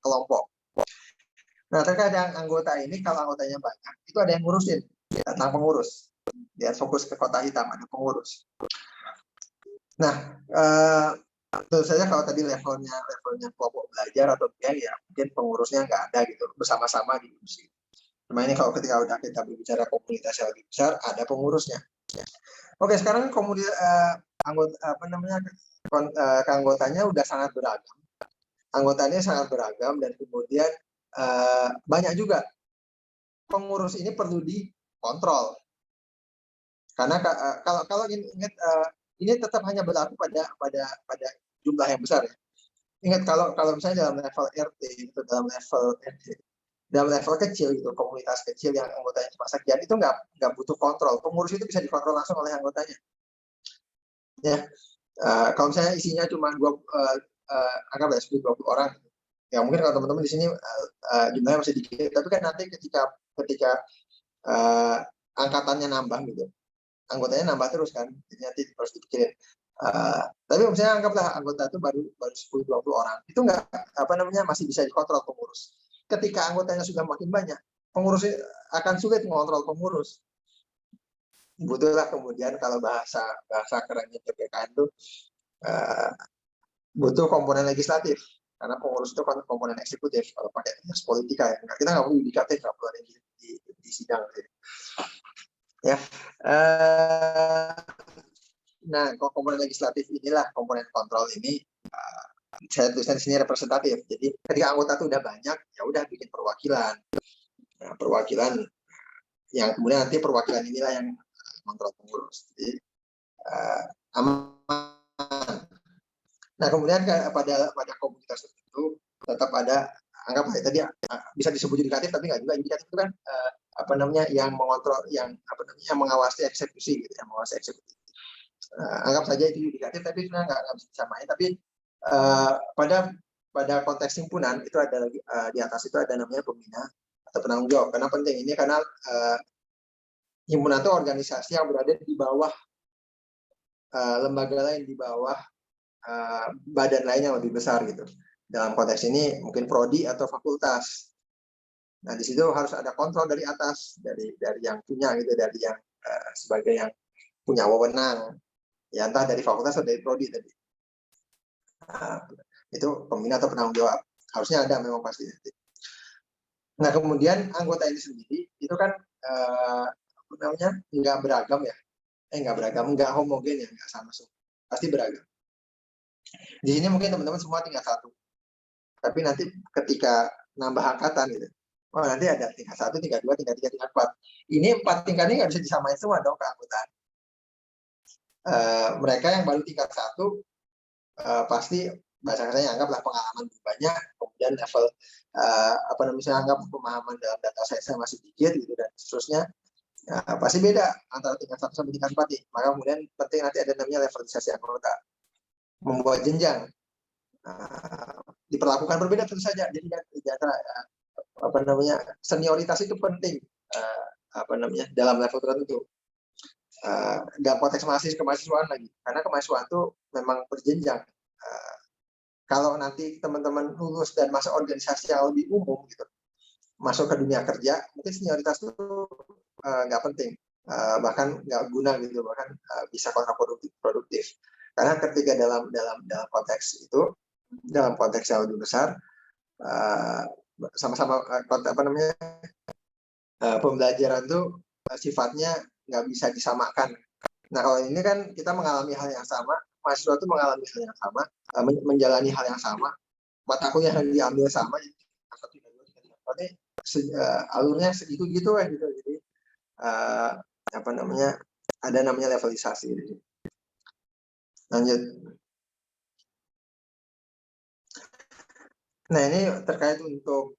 kelompok. Nah, terkait dengan anggota ini, kalau anggotanya banyak, itu ada yang ngurusin tentang pengurus. Dia fokus ke kota hitam, ada pengurus. Nah, tentu saja kalau tadi levelnya kelompok belajar atau geng ya, mungkin pengurusnya nggak ada gitu, bersama-sama diurusi. Cuma ini kalau ketika udah kita berbicara komunitas yang lebih besar, ada pengurusnya. Oke, sekarang keanggotanya udah sangat beragam. Anggotanya sangat beragam dan kemudian banyak juga pengurus ini perlu dikontrol. Karena kalau ingat ini tetap hanya berlaku pada jumlah yang besar ya. Ingat kalau misalnya dalam level RT itu dalam level kecil gitu, komunitas kecil yang anggotanya cuma sekian itu nggak butuh kontrol. Pengurus itu bisa dikontrol langsung oleh anggotanya. Ya. Kalau misalnya isinya cuma anggaplah 10-20 orang, ya mungkin kalau teman-teman di sini jumlahnya masih dikit, tapi kan nanti ketika angkatannya nambah gitu, anggotanya nambah terus kan, jadi nanti harus dipikirin Tapi misalnya anggaplah anggota itu baru 10-20 orang, itu nggak masih bisa dikontrol pengurus. Ketika anggotanya sudah makin banyak, pengurus akan sulit mengontrol pengurus. Butuhlah kemudian kalau bahasa kerennya PPKN itu butuh komponen legislatif, karena pengurus itu kan komponen eksekutif. Kalau pakai tes politika ya, kita nggak perlu yudikatif, nggak perlu ada di sidang gitu. Ya. Nah, komponen legislatif inilah, komponen kontrol ini saya tuliskan di sini representatif. Jadi ketika anggota itu udah banyak, ya udah bikin perwakilan. Nah, perwakilan yang kemudian nanti perwakilan inilah yang kontrol pengurus. Jadi aman. Nah, kemudian pada komunitas tertentu tetap ada, anggap tadi bisa disebut yudikatif, tapi nggak juga. Yudikatif itu kan yang mengontrol, yang mengawasi eksekusi gitu, yang mengawasi eksekusi. Anggap saja itu yudikatif, tapi sebenarnya nggak bisa disamain. Tapi pada konteks himpunan itu ada lagi, di atas itu ada namanya pembina atau penanggung jawab. Karena penting ini, karena himpunan itu organisasi yang berada di bawah lembaga lain, di bawah badan lain yang lebih besar gitu. Dalam konteks ini mungkin prodi atau fakultas. Nah, di situ harus ada kontrol dari atas, dari yang punya gitu, dari yang sebagai yang punya wewenang. Ya, entah dari fakultas atau dari prodi tadi. Itu pembina atau penanggung jawab. Harusnya ada memang pasti. Nah, kemudian anggota ini sendiri itu kan nggak beragam ya. Nggak homogen ya, nggak sama semua. Pasti beragam. Di sini mungkin teman-teman semua tingkat 1. Tapi nanti ketika nambah angkatan gitu, nanti ada tingkat 1, tingkat 2, tingkat 3, tingkat 4. Ini 4 tingkat ini nggak bisa disamain semua dong keanggotaan. Mereka yang baru tingkat 1 pasti bahasa katanya anggaplah pengalaman banyak, kemudian level anggap pemahaman dalam data science masih dikit gitu, dan seterusnya. Pasti beda antara tingkat 1 sampai tingkat 4 nih. Maka kemudian penting nanti ada namanya levelisasi anggota, membuat jenjang, diperlakukan berbeda tentu saja. Jadi senioritas itu penting dalam level tertentu. Dalam konteks kemahasiswaan lagi, karena kemahasiswaan itu memang berjenjang. Kalau nanti teman-teman lulus dan masuk organisasi yang lebih umum gitu, masuk ke dunia kerja, mungkin senioritas itu nggak penting, bahkan nggak guna gitu, bahkan bisa kontraproduktif. Karena ketika dalam konteks itu, dalam konteks yang lebih besar, sama-sama pembelajaran itu sifatnya nggak bisa disamakan. Nah, kalau ini kan kita mengalami hal yang sama, mahasiswa itu mengalami hal yang sama, menjalani hal yang sama, mata kuliah yang diambil sama, alurnya segitu-gitu kan gitu. Jadi ada namanya levelisasi gitu. Lanjut. Nah, ini terkait untuk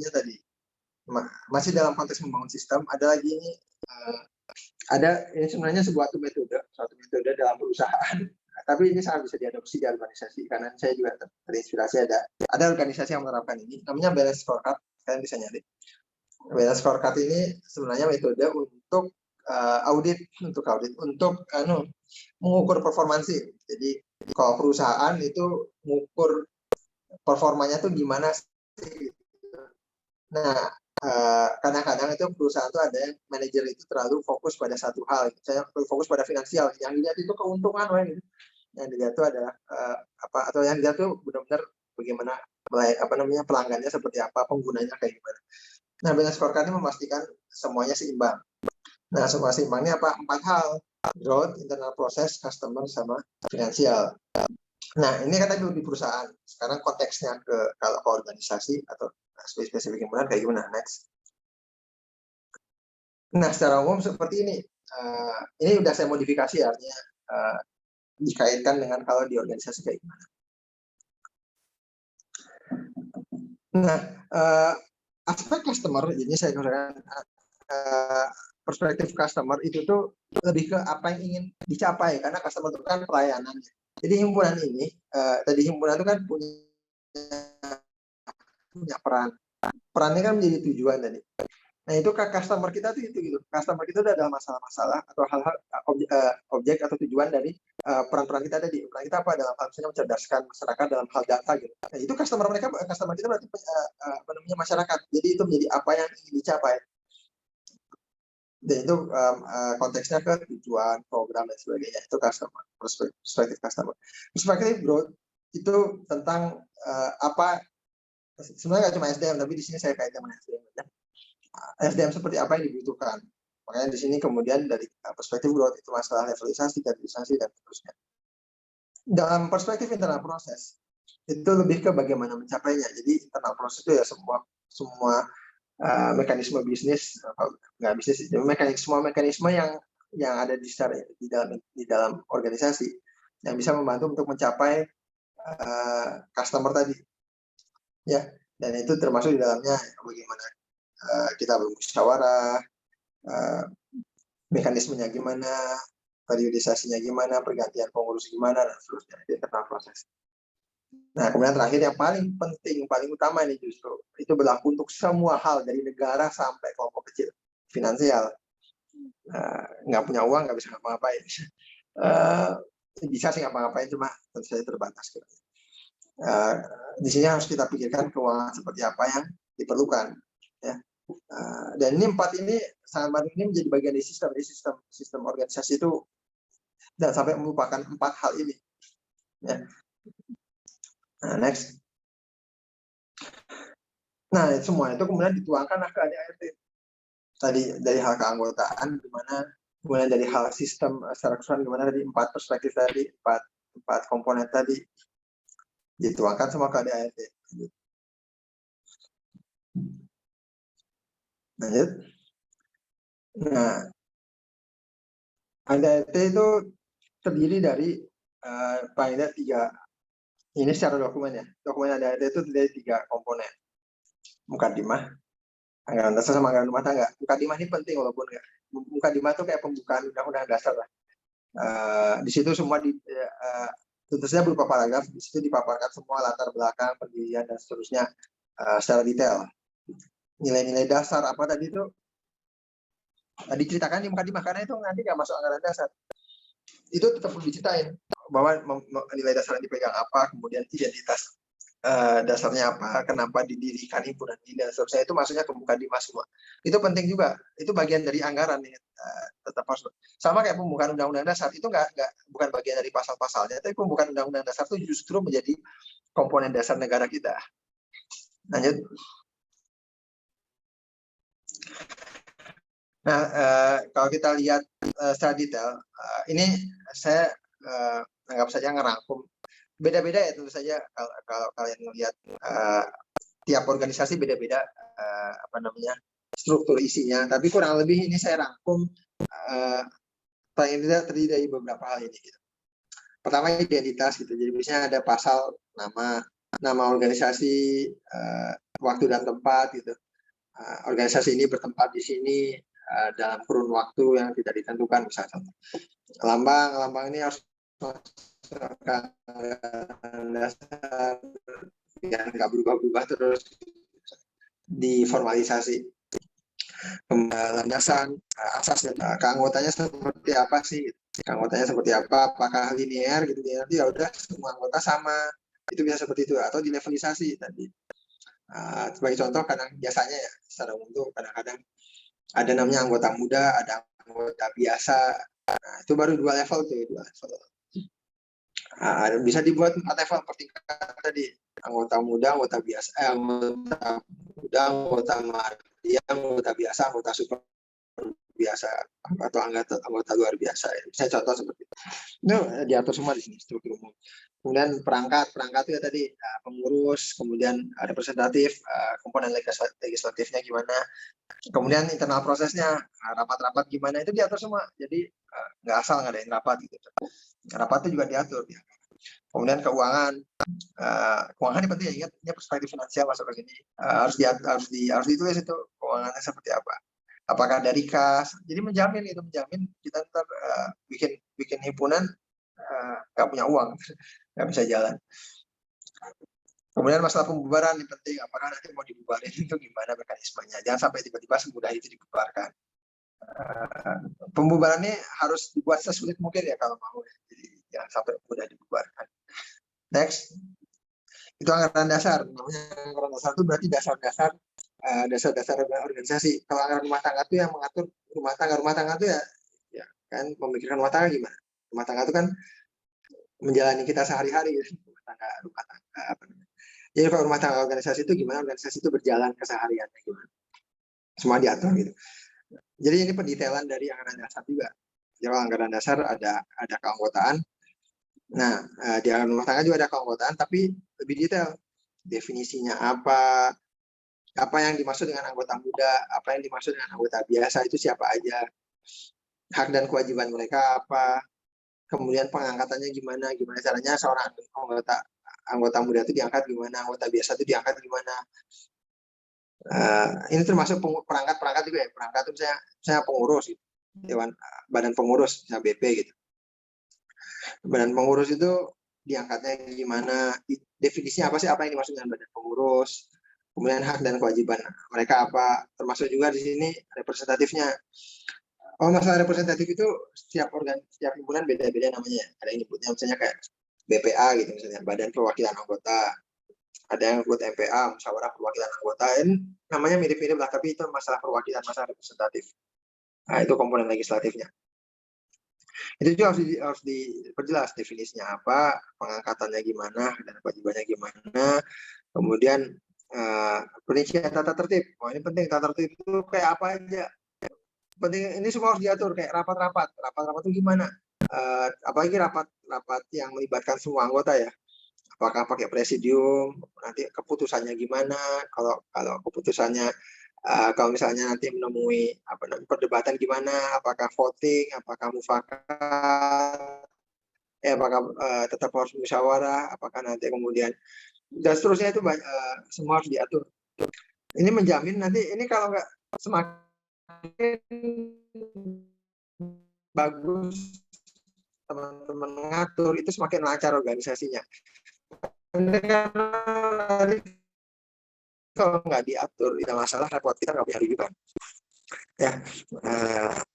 tadi masih dalam konteks membangun sistem. Ada lagi ini, ini sebenarnya suatu metode dalam perusahaan. Tapi ini sangat bisa diadopsi di organisasi, karena saya juga terinspirasi ada organisasi yang menerapkan ini, namanya balance scorecard. Kalian bisa nyari. Balance scorecard ini sebenarnya metode untuk audit, untuk mengukur performansi. Jadi kalau perusahaan itu mengukur performanya tuh gimana sih? Nah, kadang-kadang itu perusahaan itu ada yang manajer itu terlalu fokus pada satu hal. Saya fokus pada finansial. Yang dilihat itu keuntungan, gitu. Yang dilihat itu adalah atau yang dilihat itu benar-benar bagaimana pelanggannya seperti apa, penggunanya kayak gimana. Nah, balance scorecard ini memastikan semuanya seimbang. Nah, semua seimbangnya apa? 4 hal: growth, internal process, customer, sama finansial. Nah, ini kan tadi di perusahaan. Sekarang konteksnya kalau ke organisasi atau spesifik himpunan kayak gimana? Next. Nah, secara umum seperti ini. Ini udah saya modifikasi, artinya dikaitkan dengan kalau di organisasi kayak gimana. Nah, aspek customer, jadi saya katakan perspektif customer itu tuh lebih ke apa yang ingin dicapai, karena customer itu kan pelayanan. Jadi himpunan ini, himpunan itu kan punya peran. Perannya kan menjadi tujuan tadi. Nah, itu ke customer kita tuh itu gitu. Customer kita udah ada masalah-masalah atau hal-hal objek atau tujuan dari peran-peran kita tadi. Peran kita apa dalam hal misalnya mencerdaskan masyarakat dalam hal data gitu. Nah, itu customer kita berarti apa namanya masyarakat. Jadi itu menjadi apa yang ingin dicapai. Dan itu konteksnya ke tujuan, program dan sebagainya. Itu customer, perspektif customer. Perspektif growth itu tentang apa sebenarnya nggak cuma SDM, tapi di sini saya kaitkan dengan SDM. SDM seperti apa yang dibutuhkan. Makanya di sini kemudian dari perspektif growth itu masalah levelisasi, kaderisasi, dan seterusnya. Dalam perspektif internal proses, itu lebih ke bagaimana mencapainya. Jadi internal proses itu ya semua mekanisme bisnis, nggak bisnis, semua mekanisme yang ada di dalam organisasi yang bisa membantu untuk mencapai customer tadi. Ya, dan itu termasuk di dalamnya bagaimana kita bermusyawarah, mekanismenya gimana, periodisasinya gimana, pergantian pengurus gimana, dan seterusnya. Itu internal proses. Nah, kemudian terakhir yang paling penting, paling utama ini justru, itu berlaku untuk semua hal, dari negara sampai kelompok kecil, finansial. Nggak punya uang, nggak bisa ngapa-ngapain. Bisa sih ngapa-ngapain, cuma tentu saja terbatas. Di sini harus kita pikirkan keuangan seperti apa yang diperlukan. Ya. Dan ini 4 ini sangat penting, ini menjadi bagian dari sistem organisasi itu, dan sampai melupakan 4 hal ini. Ya. Nah, next. Nah, semua itu kemudian dituangkan ke ADART. Tadi dari hal keanggotaan gimana, kemudian dari hal sistem secara keseluruhan gimana, dari 4 perspektif tadi, 4 komponen tadi dituangkan semua ke ADART. Lanjut. Nah, ADART itu terdiri dari paling tidak 3, ini secara dokumen ya. Dokumen ADART itu terdiri dari 3 komponen. Mukadimah, anggaran dasar sama anggaran rumah tangga. Mukadimah ini penting walaupun enggak. Mukadimah itu kayak pembukaan undang-undang dasar lah. Di situ semua tentu saja berupa paragraf, di situ dipaparkan semua latar belakang, pendirian dan seterusnya secara detail. Nilai-nilai dasar apa tadi itu diceritakan di mukadimah, karena itu nanti nggak masuk anggaran dasar. Itu tetap perlu diceritain bahwa nilai dasar yang dipegang apa, kemudian identitas dasarnya apa, kenapa didirikan himpunan ini dan seterusnya, itu maksudnya ke mukadimah semua. Itu penting juga, itu bagian dari anggaran nih, tetap harus sama kayak pembukaan undang-undang dasar, itu bukan bagian dari pasal-pasalnya, tapi pembukaan undang-undang dasar itu justru menjadi komponen dasar negara kita. Lanjut. Nah, kalau kita lihat secara detail, ini saya anggap saja ngerangkum. Beda-beda ya tentu saja kalau kalian melihat tiap organisasi beda-beda struktur isinya. Tapi kurang lebih ini saya rangkum paling tidak terdiri dari beberapa hal ini. Gitu. Pertama identitas gitu. Jadi biasanya ada pasal nama organisasi, waktu dan tempat gitu. Organisasi ini bertempat di sini dalam kurun waktu yang tidak ditentukan misalnya. Lambang ini harus dasar yang nggak berubah-ubah terus diformalisasi. Landasan asas keanggotanya seperti apa sih? Keanggotanya seperti apa? Apakah linear gitu? Nanti ya udah semua anggota sama. Itu bisa seperti itu, atau dilevelisasi tadi. Sebagai contoh, biasanya ya secara umum tuh kadang-kadang ada namanya anggota muda, ada anggota biasa. Nah, itu baru 2 level tuh, 2 level. Bisa dibuat 4 level per tingkat tadi, anggota muda, anggota biasa, anggota muda, anggota media, anggota biasa, anggota super biasa, atau anggota luar biasa. Bisa contoh seperti itu. Itu diatur semua di sini struktur umum. Kemudian perangkat itu ya tadi pengurus, kemudian representatif, komponen legislatifnya gimana, kemudian internal prosesnya, rapat-rapat gimana, itu diatur semua. Jadi nggak asal ngadain rapat gitu. Rapat itu juga diatur. Ya. Kemudian keuangan ini penting ya, ingat ini perspektif finansial masuk ke sini, harus ditulis itu keuangannya seperti apa. Apakah dari kas, jadi menjamin kita ntar bikin himpunan nggak punya uang, nggak bisa jalan. Kemudian masalah pembubaran ini penting, apakah nanti mau dibubarin itu gimana mekanismenya, jangan sampai tiba-tiba semudah itu dibubarkan. Pembubaran ini harus dibuat sesulit mungkin ya kalau mau, jadi jangan sampai mudah dibubarkan. Next, itu anggaran dasar. Namanya anggaran dasar itu berarti dasar-dasar organisasi. Kalau anggaran rumah tangga itu yang mengatur rumah tangga itu ya kan memikirkan rumah tangga gimana. Rumah tangga itu kan menjalani kita sehari-hari gitu. Rumah tangga apa namanya. Jadi kalau rumah tangga organisasi itu gimana, organisasi itu berjalan kesehariannya gimana. Semua diatur gitu. Jadi ini pendetailan dari anggaran dasar juga. Jadi anggaran dasar ada keanggotaan. Nah, di anggaran rumah tangga juga ada keanggotaan, tapi lebih detail. Definisinya apa yang dimaksud dengan anggota muda, apa yang dimaksud dengan anggota biasa, itu siapa aja, hak dan kewajiban mereka apa, kemudian pengangkatannya gimana caranya seorang anggota muda itu diangkat gimana, anggota biasa itu diangkat gimana. Ini termasuk perangkat juga ya. Perangkat itu misalnya pengurus, gitu. Dewan badan pengurus, misalnya BP gitu. Badan pengurus itu diangkatnya gimana, definisinya apa sih, apa yang dimaksud dengan badan pengurus, kemudian hak dan kewajiban mereka apa, termasuk juga di sini representatifnya. Oh, masalah representatif itu setiap himpunan beda-beda namanya. Ada yang nyebutnya misalnya kayak BPA gitu misalnya, Badan Perwakilan Anggota. Ada yang disebut MPA, Musyawarah Perwakilan Anggota. Ini namanya mirip-mirip lah, tapi itu masalah perwakilan, masalah representatif. Nah, itu komponen legislatifnya. Itu juga harus diperjelas definisinya apa, pengangkatannya gimana, dan kewajibannya gimana. Kemudian perincian tata tertib. Oh, ini penting, tata tertib itu kayak apa aja. Penting, ini semua harus diatur, kayak rapat-rapat itu gimana. Apalagi rapat yang melibatkan semua anggota ya. Apakah pakai presidium, nanti keputusannya gimana, kalau keputusannya kalau misalnya nanti menemui perdebatan gimana, apakah voting, apakah mufakat, apakah tetap harus musyawarah, apakah nanti kemudian dan seterusnya itu semua harus diatur. Ini menjamin nanti ini kalau nggak semakin bagus teman-teman mengatur, itu semakin lancar organisasinya. Kalau nggak diatur, tidak masalah, repot, kita nggak punya rujukan. Ya,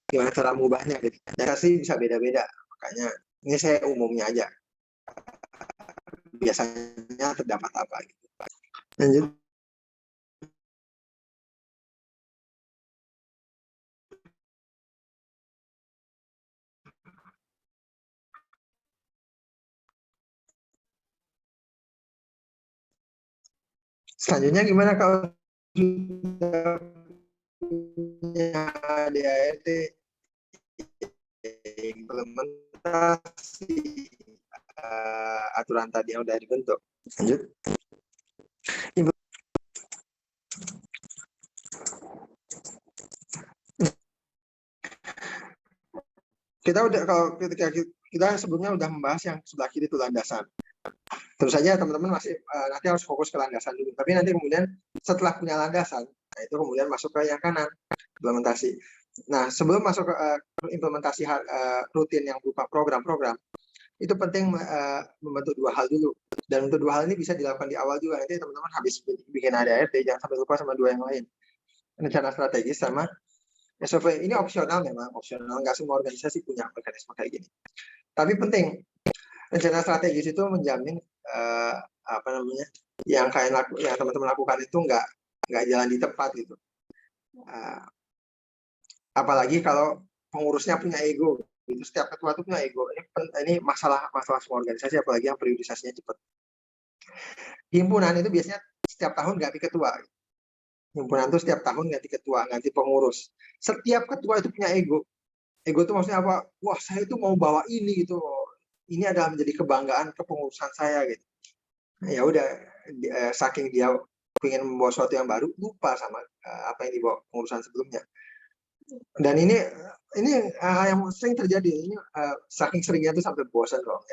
gimana cara mengubahnya? Gitu. Ya sih bisa beda-beda, makanya ini saya umumnya aja. Biasanya terdapat apa? Gitu. Lanjut. Selanjutnya gimana kalau sudah punya ADART, implementasi aturan tadi yang sudah dibentuk. Lanjut. Kita udah, kalau ketika kita sebelumnya udah membahas yang sebelah kiri itu landasan. Tentu saja teman-teman masih nanti harus fokus ke landasan dulu. Tapi nanti kemudian setelah punya landasan, nah itu kemudian masuk ke yang kanan, implementasi. Nah, sebelum masuk ke implementasi rutin yang berupa program-program, itu penting membentuk dua hal dulu. Dan untuk dua hal ini bisa dilakukan di awal juga. Nanti teman-teman habis bikin ADART, jangan sampai lupa sama dua yang lain. Rencana strategis sama SOP. Ini opsional memang, opsional. Nggak semua organisasi punya mekanisme kayak gini. Tapi penting, rencana strategis itu menjamin yang teman-teman lakukan itu nggak jalan di tempat gitu. Apalagi kalau pengurusnya punya ego, itu setiap ketua itu punya ego. Ini masalah semua organisasi, apalagi yang periodisasinya cepat. Himpunan itu biasanya setiap tahun ganti ketua. Himpunan itu setiap tahun ganti ketua, ganti pengurus. Setiap ketua itu punya ego. Ego itu maksudnya apa? Wah, saya itu mau bawa ini gitu. Ini adalah menjadi kebanggaan kepengurusan saya gitu. Nah, ya udah, saking dia ingin membawa sesuatu yang baru, lupa sama apa yang dibawa pengurusan sebelumnya. Dan ini yang sering terjadi. Ini saking seringnya itu sampai bosan loh.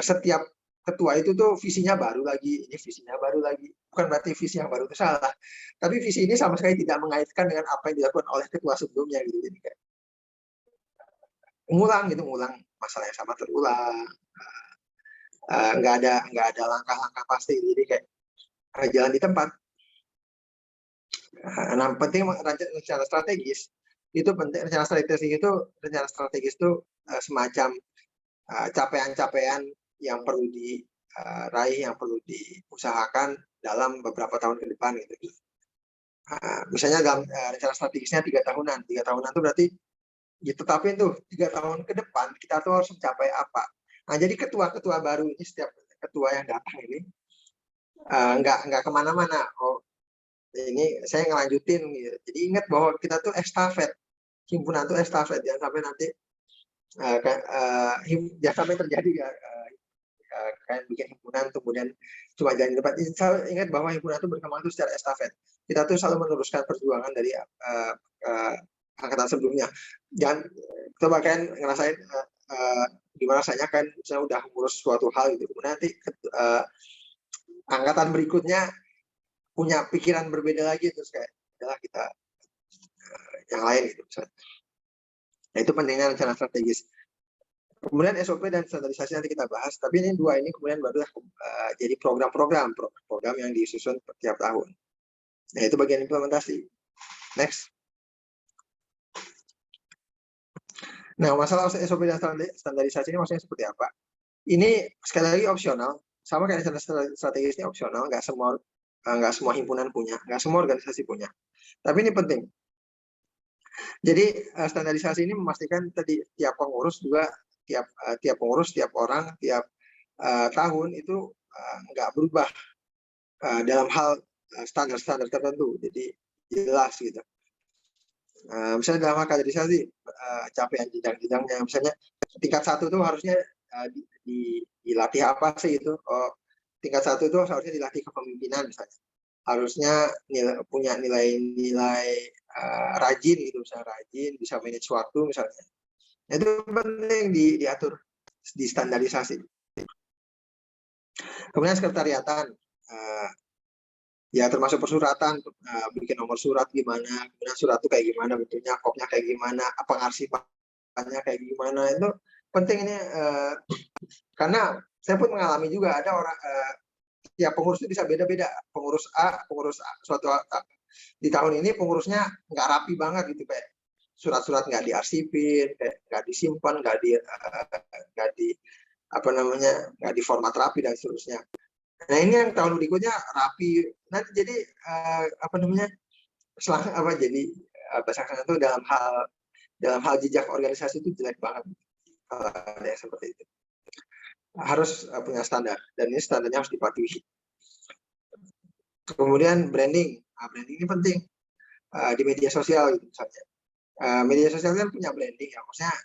Setiap ketua itu tuh visinya baru lagi, ini visinya baru lagi. Bukan berarti visi yang baru itu salah, tapi visi ini sama sekali tidak mengaitkan dengan apa yang dilakukan oleh ketua sebelumnya gitu. Jadi kayak ngulang masalah yang sama terulang. nggak ada langkah-langkah pasti, jadi kayak jalan di tempat. Nah, penting rencana strategis itu penting. Rencana strategis itu semacam capaian-capaian yang perlu diraih, yang perlu diusahakan dalam beberapa tahun ke depan gitu. Misalnya dalam rencana strategisnya 3 tahunan. 3 tahunan itu berarti ditetapin tuh 3 tahun ke depan kita tuh harus mencapai apa. Nah, jadi ketua-ketua baru ini, setiap ketua yang datang ini nggak kemana-mana. Oh, ini saya ngelanjutin gitu. Jadi ingat bahwa kita tuh estafet, himpunan tuh estafet, jangan sampai nanti jangan sampai terjadi kayak bikin himpunan kemudian cuma jalan depan. Ingat bahwa himpunan itu berkembang itu secara estafet. Kita tuh selalu meneruskan perjuangan dari angkatan sebelumnya. Jangan coba kan ngerasain gimana rasanya kan misalnya udah ngurus suatu hal gitu, kemudian nanti angkatan berikutnya punya pikiran berbeda lagi, terus kayak adalah kita yang lain gitu. Nah, itu pentingnya rencana strategis. Kemudian SOP dan standarisasi nanti kita bahas, tapi ini 2 ini kemudian baru jadi program yang disusun setiap tahun. Nah, itu bagian implementasi. Next. Nah, masalah SOP dan standarisasi ini maksudnya seperti apa? Ini sekali lagi opsional, sama kayak rencana strategis ini opsional, nggak semua himpunan punya, nggak semua organisasi punya. Tapi ini penting. Jadi standarisasi ini memastikan tadi tiap pengurus juga, tiap pengurus, tiap orang, tiap tahun itu nggak berubah dalam hal standar-standar tertentu. Jadi jelas gitu. Misalnya dalam hal kaderisasi, capaian jenjang-jenjangnya, misalnya tingkat 1 itu harusnya dilatih apa sih itu? Tingkat 1 itu harusnya dilatih kepemimpinan misalnya. Harusnya punya nilai-nilai rajin gitu, misalnya rajin, bisa manage waktu misalnya. Itu penting diatur, distandarisasi. Kemudian sekretariatan, ya termasuk persuratan, bikin nomor surat gimana, kemudian surat itu kayak gimana bentuknya, kopnya kayak gimana, pengarsipannya kayak gimana, itu penting ini karena saya pun mengalami juga ada orang tiap pengurus itu bisa beda-beda. Pengurus A suatu di tahun ini pengurusnya nggak rapi banget gitu, kayak surat-surat nggak diarsipin, kayak nggak disimpan, nggak di format rapi dan seterusnya. Nah, ini yang tahun berikutnya rapi. Nanti jadi jadi bahasa itu dalam hal jejak organisasi itu jelek banget kalau ada yang seperti itu. Harus punya standar, dan ini standarnya harus dipatuhi. Kemudian branding, branding ini penting di media sosial gitu misalnya. Media sosial kan punya branding ya, maksudnya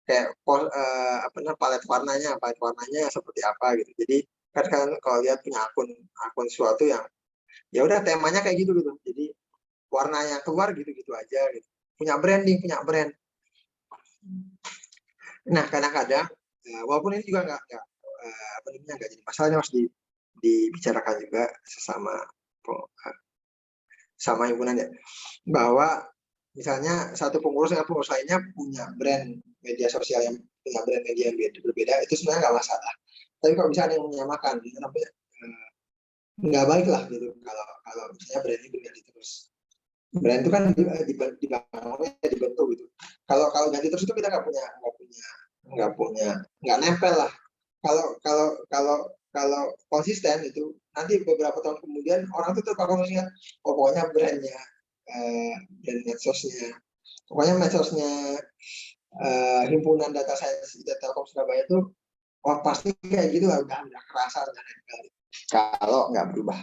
kayak palet warnanya seperti apa gitu. Jadi kan kalau lihat punya akun suatu yang ya udah temanya kayak gitu. Jadi warnanya keluar gitu aja gitu. Punya branding, punya brand. Nah, kadang-kadang walaupun ini juga nggak jadi masalahnya, harus dibicarakan juga sama himpunan ya, bahwa misalnya satu pengurus dengan pengurus lainnya punya brand media sosial yang punya brand media yang berbeda, itu sebenarnya nggak masalah. Tapi kalau misalnya yang menyamakan, tapi nggak baik lah gitu kalau misalnya brand itu ganti terus. Brand itu kan dibentuk gitu. Kalau ganti terus itu kita nggak nempel lah. Kalau konsisten itu nanti beberapa tahun kemudian orang tuh terpaku ingat, pokoknya brandnya, brand medsosnya, pokoknya medsosnya himpunan data sains Telkom Surabaya itu pasti kayak gitu lah, udah kerasa udah nempel kalau nggak berubah.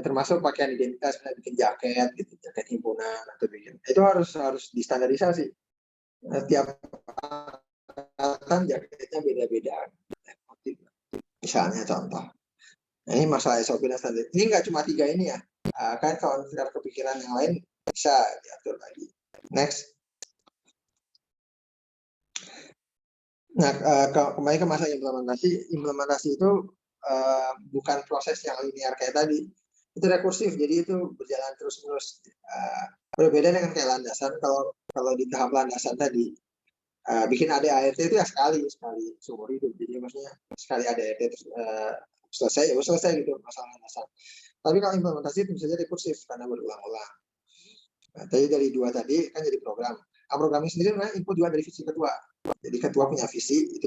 Termasuk pakaian identitas, bikin jaket gitu, jaket himpunan atau bikin itu harus distandarisasi. Tiap angkatan jaketnya beda-beda. Misalnya contoh. Nah, ini masalah SOP dan standar. Ini nggak cuma 3 ini ya. Kan kalau sekedar kepikiran yang lain bisa diatur lagi. Next. Nah, kembali ke masa implementasi. Implementasi itu bukan proses yang linear kayak tadi. Itu rekursif, jadi itu berjalan terus-menerus. Berbeda dengan kayak landasan. Kalau di tahap landasan tadi, bikin ADART itu ya sekali seumur hidup. Jadi maksudnya sekali ADART terus selesai ya selesai gitu masalah dasar. Tapi kalau implementasi itu bisa jadi rekursif karena berulang-ulang. Nah, tadi dari 2 tadi kan jadi program. Programnya sendiri memang input juga dari visi ketua. Jadi ketua punya visi itu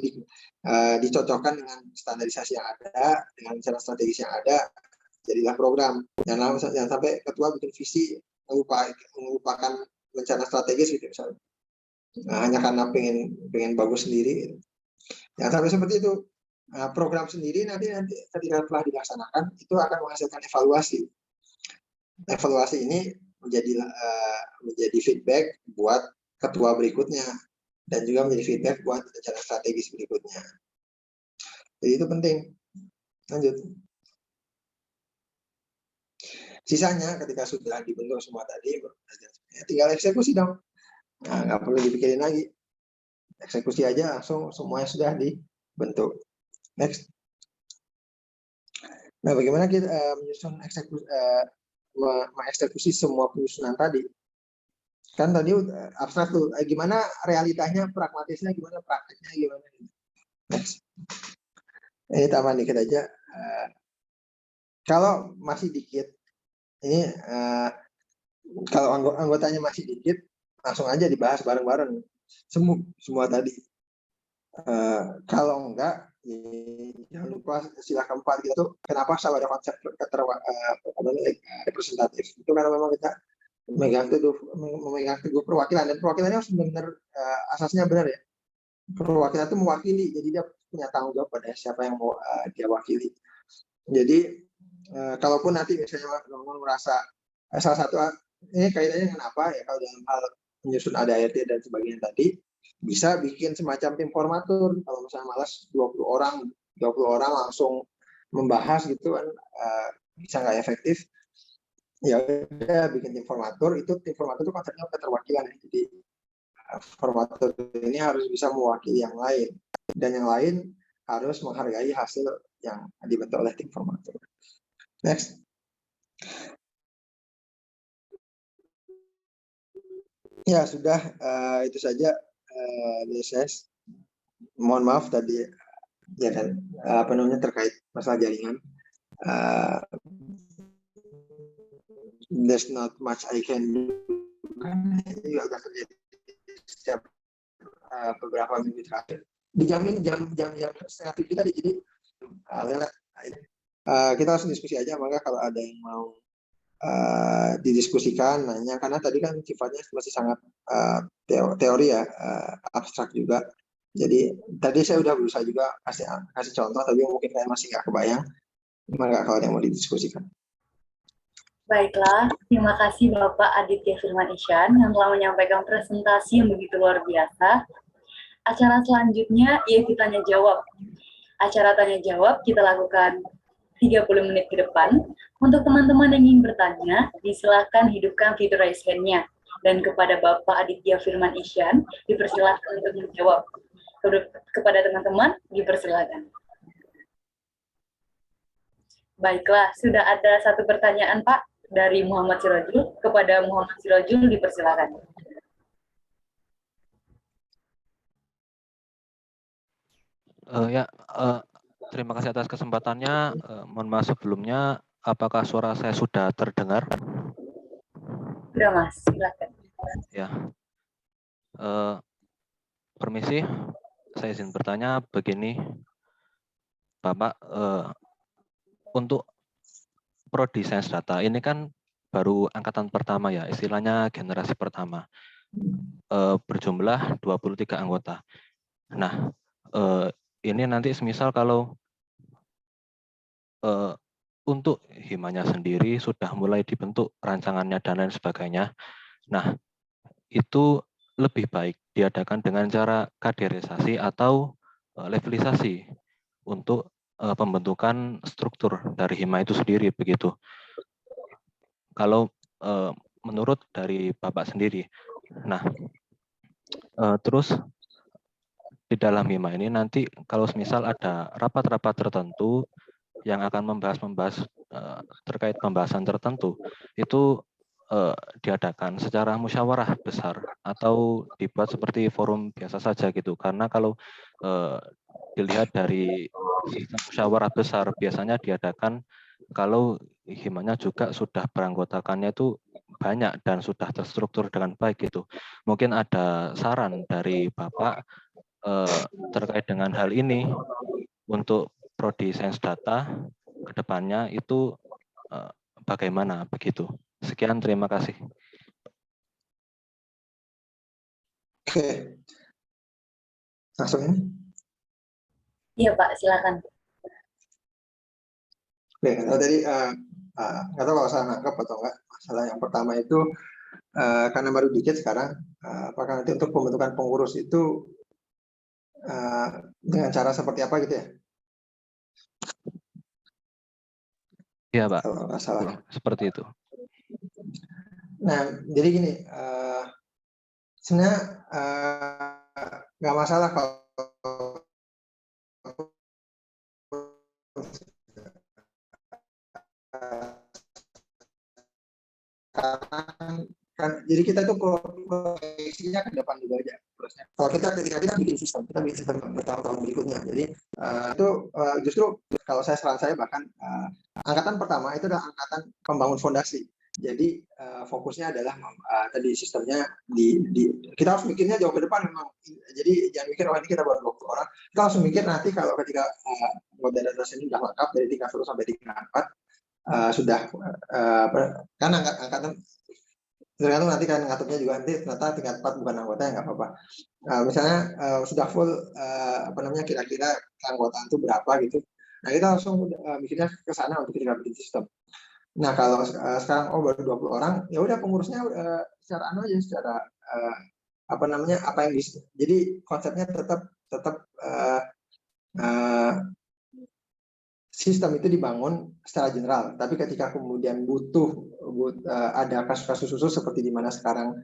dicocokkan dengan standarisasi yang ada, dengan cara strategis yang ada, jadilah program. Jangan sampai ketua bikin visi melupakan rencana strategis gitu misalnya. Nah, hanya karena pengen bagus sendiri. Gitu. Jangan sampai seperti itu. Nah, program sendiri nanti ketika telah dilaksanakan itu akan menghasilkan evaluasi. Evaluasi ini menjadi feedback buat ketua berikutnya dan juga menjadi feedback buat rencana strategis berikutnya. Jadi itu penting. Lanjut. Sisanya ketika sudah dibentuk semua tadi, tinggal eksekusi dong. Nah, nggak perlu dipikirin lagi. Eksekusi aja langsung semuanya sudah dibentuk. Next. Nah, bagaimana kita menyusun mengeksekusi semua penyusunan tadi? Kan tadi abstrak tuh. Gimana realitanya, pragmatisnya, gimana prakteknya, gimana? Next. Ini tambahan dikit aja. Kalau masih dikit, ini kalau anggotanya masih dikit, langsung aja dibahas bareng-bareng. Semua tadi. Kalau enggak, jangan lupa sila keempat kita tuh kenapa selalu ada konsep representatif itu karena memang kita memegang teguh perwakilan dan perwakilannya harus benar asasnya benar ya. Perwakilan itu mewakili, jadi dia punya tanggung jawab pada siapa yang mau dia wakili. Jadi kalaupun nanti misalnya teman-teman merasa salah satu ini kaitannya dengan apa ya, kalau dalam hal menyusun ADART dan sebagainya tadi bisa bikin semacam tim formatur. Kalau misalnya malas 20 orang langsung membahas gitu kan bisa nggak efektif. Ya udah bikin tim formatur, itu tim formatur itu konsepnya keterwakilan ya. Jadi formatur ini harus bisa mewakili yang lain dan yang lain harus menghargai hasil yang dibentuk oleh tim formatur. Next. Ya sudah, itu saja DSS. Mohon maaf tadi ya kan apa namanya terkait masalah jaringan. There's not much I can do. Ini juga terjadi setiap beberapa minggu terakhir. Dijamin jam setengah 7 tadi, jadi kita harus diskusi aja. Maka kalau ada yang mau didiskusikan, nanya, karena tadi kan sifatnya masih sangat teori ya, abstrak juga. Jadi tadi saya udah berusaha juga kasih contoh, tapi mungkin kayak masih nggak kebayang. Maka kalau ada yang mau didiskusikan. Baiklah, terima kasih Bapak Aditya Firman Isyan yang telah menyampaikan presentasi yang begitu luar biasa. Acara selanjutnya yaitu tanya jawab. Acara tanya jawab kita lakukan 30 menit ke depan. Untuk teman-teman yang ingin bertanya, disilakan hidupkan fitur raise hand-nya. Dan kepada Bapak Aditya Firman Isyan, dipersilakan untuk menjawab. Kepada teman-teman, dipersilakan. Baiklah, sudah ada satu pertanyaan Pak dari Muhammad Sirojul. Kepada Muhammad Sirojul, dipersilakan. Terima kasih atas kesempatannya. Mohon maaf sebelumnya, apakah suara saya sudah terdengar? Sudah Mas, silakan. Ya. Permisi, saya izin bertanya begini, Bapak, untuk Prodi Sains Data ini kan baru angkatan pertama ya, istilahnya generasi pertama, berjumlah 23 anggota. Nah, ini nanti semisal kalau untuk himanya sendiri sudah mulai dibentuk rancangannya dan lain sebagainya. Nah, itu lebih baik diadakan dengan cara kaderisasi atau levelisasi untuk pembentukan struktur dari hima itu sendiri begitu. Kalau menurut dari Bapak sendiri. Nah, terus di dalam hima ini nanti kalau misal ada rapat-rapat tertentu yang akan membahas terkait pembahasan tertentu, itu diadakan secara musyawarah besar atau dibuat seperti forum biasa saja gitu. Karena kalau dilihat dari sistem musyawarah besar biasanya diadakan kalau himanya juga sudah beranggotakannya itu banyak dan sudah terstruktur dengan baik gitu. Mungkin ada saran dari Bapak terkait dengan hal ini untuk prodi sains data ke depannya itu bagaimana begitu. Sekian, terima kasih. Oke, langsung ini. Iya Pak, silakan. Oke, kalau tadi nggak tahu kalau saya nangkap atau enggak. Masalah yang pertama itu karena baru dikit sekarang, apakah nanti untuk pembentukan pengurus itu dengan cara seperti apa gitu ya? Iya Pak, Kalau nggak salah. seperti itu. Nah, jadi gini, sebenarnya nggak masalah kalau kan jadi kita itu proyeksinya ke depan juga aja terusnya. Kalau kita bikin sistem bertahun-tahun berikutnya. Jadi itu justru kalau saran saya bahkan angkatan pertama itu adalah angkatan pembangun fondasi. Jadi fokusnya adalah tadi sistemnya kita harus mikirnya jauh ke depan memang. Jadi jangan mikir ini kita baru 20 orang. Kita harus mikir nanti kalau ketika modernitas ini sudah lengkap dari tingkat 1 sampai tingkat 4 sudah kan angkatan tergantung nanti kan ngaturnya juga nanti ternyata tingkat 4 bukan anggota ya nggak apa-apa. Misalnya sudah full kira-kira keanggotaan itu berapa gitu. Nah kita langsung mikirnya ke sana untuk kita bikin sistem. Nah kalau sekarang baru 20 orang ya udah pengurusnya secara aja secara apa yang jadi konsepnya tetap sistem itu dibangun secara general, tapi ketika kemudian butuh ada kasus-kasus khusus seperti di mana sekarang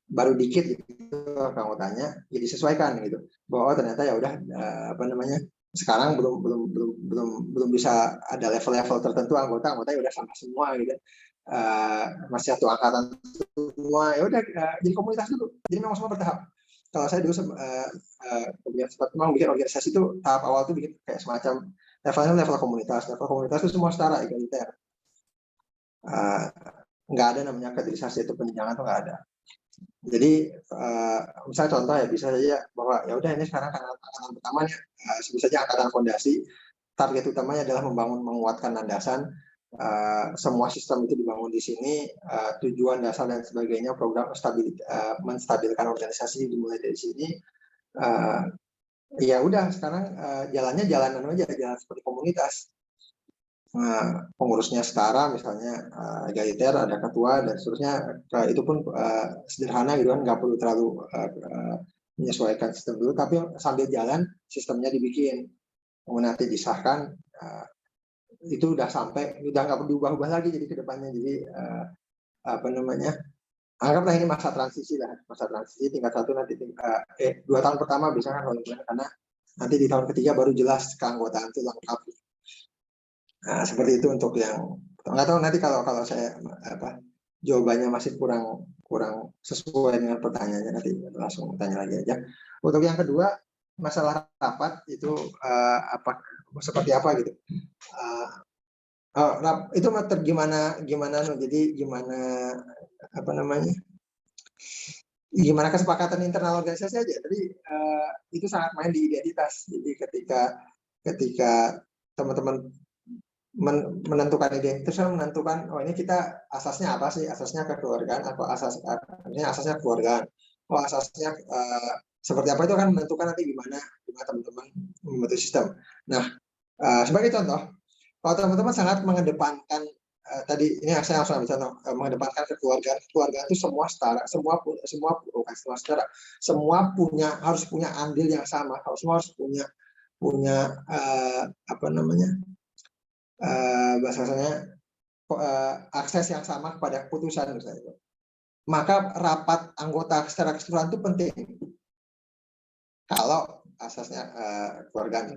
baru dikit gitu anggotanya, ya disesuaikan gitu. Bahwa ternyata ya udah sekarang belum bisa ada level-level tertentu anggota ya udah sama semua gitu. Masih satu angkatan semua ya udah jadi komunitas dulu. Jadi memang semua bertahap. Kalau saya dulu sempat memang bikin organisasi itu tahap awal tuh bikin kayak semacam level komunitas itu semua setara egaliter. Nggak ada namanya kaderisasi itu penjenjangan tuh nggak ada. Jadi misalnya contoh ya bisa saja bahwa ya udah ini sekarang karena angkatan pertamanya sebut saja angkatan fondasi, target utamanya adalah menguatkan landasan. Semua sistem itu dibangun di sini, tujuan dasar dan sebagainya, program menstabilkan organisasi dimulai dari sini. Ya udah sekarang jalannya jalan seperti komunitas. Pengurusnya setara misalnya egaliter, ada ketua dan seterusnya. Itu pun sederhana gitu kan, nggak perlu terlalu menyesuaikan sistem dulu, tapi sambil jalan sistemnya dibikin, kemudian nanti disahkan, itu udah sampai, udah nggak perlu diubah-ubah lagi jadi kedepannya. Jadi anggaplah ini masa transisi tingkat 1 nanti 2 tahun pertama bisa kan, karena nanti di tahun ketiga baru jelas keanggotaan itu lengkap. Nah, seperti itu untuk yang nggak tahu nanti kalau saya jawabannya masih kurang sesuai dengan pertanyaannya, nanti langsung tanya lagi aja. Untuk yang kedua masalah rapat itu seperti apa gitu. Itu gimana jadi gimana kesepakatan internal organisasi aja. Jadi itu sangat main di identitas. Jadi ketika teman-teman menentukan identitas, menentukan ini kita asasnya apa sih? Asasnya kekeluargaan atau asasnya keluargaan. Asasnya seperti apa itu akan menentukan nanti gimana teman-teman membentuk sistem. Nah, sebagai contoh, kalau teman-teman sangat mengedepankan tadi ini saya langsung ambil contoh, mengedepankan kekeluargaan itu semua setara, semua setara, semua harus punya andil yang sama, harus punya bahasanya akses yang sama kepada keputusan misalnya. Maka rapat anggota secara keseluruhan itu penting. Kalau asasnya keluarga.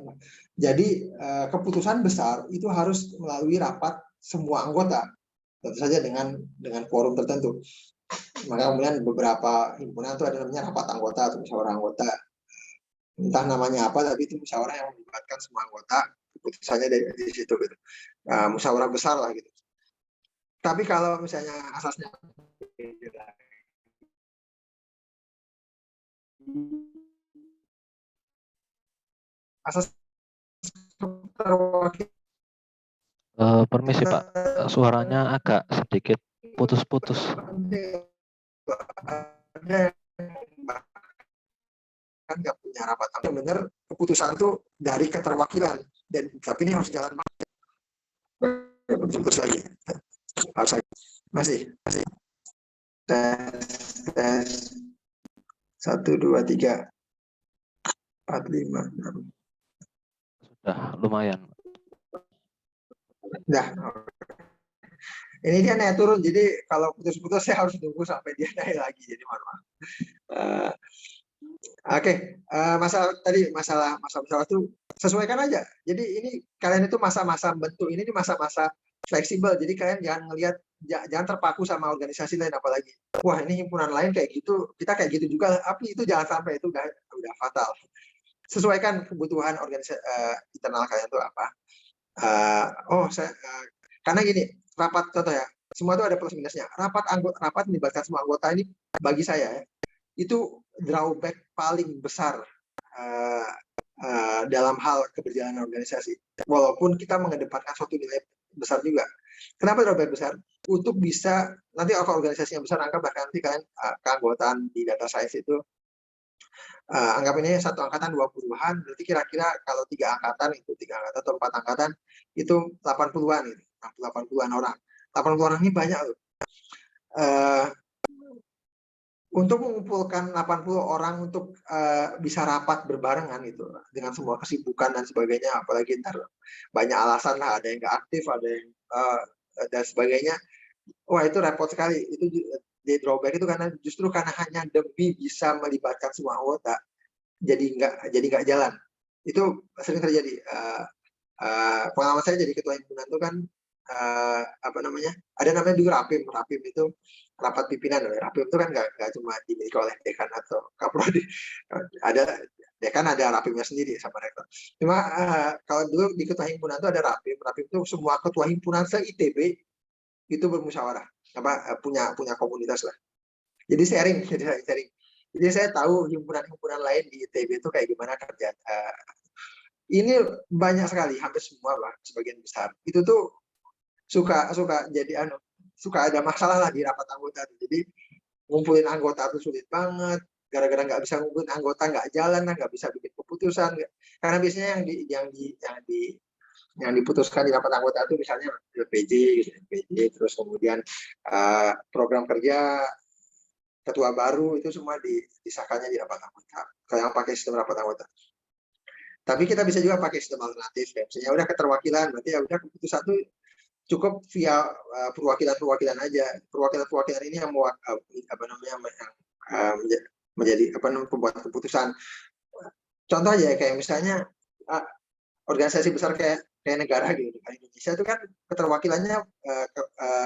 Jadi keputusan besar itu harus melalui rapat semua anggota. tentu saja dengan quorum tertentu. Maka kemudian beberapa himpunan itu ada namanya rapat anggota atau musyawarah anggota. Entah namanya apa, tapi itu musyawarah yang melibatkan semua anggota, keputusannya dari situ gitu. Musyawarah besar lah gitu. Tapi kalau misalnya asasnya asas keterwakilan Permisi Pak, suaranya agak sedikit putus-putus. Kan nggak punya rapat anggota, benar keputusan itu dari keterwakilan, dan tapi ini harus jalan terus lagi, harus lagi. Masih tes 1 2 3 4 5 6. Sudah lumayan. Nah, ini dia naik turun, jadi kalau putus-putus saya harus tunggu sampai dia naik lagi, jadi mohon maaf. Oke, masalah itu sesuaikan aja. Jadi ini kalian itu masa-masa bentuk ini masa-masa fleksibel. Jadi kalian jangan ngelihat, jangan terpaku sama organisasi lain, apalagi wah ini himpunan lain kayak gitu, kita kayak gitu juga. Tapi itu jangan sampai, itu udah fatal. Sesuaikan kebutuhan organisasi internal kalian itu apa. Karena gini, rapat contoh ya, semua itu ada plus minusnya. Rapat melibatkan semua anggota ini bagi saya itu drawback paling besar dalam hal keberjalanan organisasi. Walaupun kita mengedepankan suatu nilai besar juga. Kenapa drawback besar? Untuk bisa nanti kalau organisasinya besar, anggap bahkan nanti kalian keanggotaan di data science itu anggap ini satu angkatan 20-an, berarti kira-kira kalau 3 angkatan atau 4 angkatan itu 80-an gitu. 80-an orang. 80 orang ini banyak loh. Untuk mengumpulkan 80 orang untuk bisa rapat berbarengan itu dengan semua kesibukan dan sebagainya, apalagi ntar banyak alasan lah, ada yang nggak aktif, ada yang dan sebagainya. Wah, itu repot sekali. Itu di drawback itu justru karena hanya demi bisa melibatkan semua anggota, jadi nggak jalan. Itu sering terjadi. Pengalaman saya jadi ketua himpunan itu kan ada namanya juga rapim itu rapat pimpinan. Rapim itu kan nggak cuma dimiliki oleh dekan atau kaprodi, dekan ada rapimnya sendiri sama rektor. Cuma kalau dulu di ketua himpunan itu ada rapim itu semua ketua himpunan se-ITB itu bermusyawarah, punya komunitas lah, jadi sharing. Jadi saya tahu himpunan lain di ITB itu kayak gimana kerja. Ini banyak sekali, hampir semua lah, sebagian besar itu tuh suka jadi suka ada masalah lah di rapat anggota. Jadi ngumpulin anggota itu sulit banget, gara-gara nggak bisa ngumpulin anggota, nggak jalan, nggak bisa bikin keputusan. Karena biasanya yang diputuskan di rapat anggota itu misalnya LPJ, terus kemudian program kerja ketua baru, itu semua disahkannya di rapat anggota kalau yang pakai sistem rapat anggota. Tapi kita bisa juga pakai sistem alternatif, ya misalnya udah keterwakilan, berarti ya udah keputusan itu cukup via perwakilan aja. Perwakilan ini yang menjadi pembuat keputusan. Contoh aja kayak misalnya organisasi besar kayak negara gitu, kayak Indonesia itu kan keterwakilannya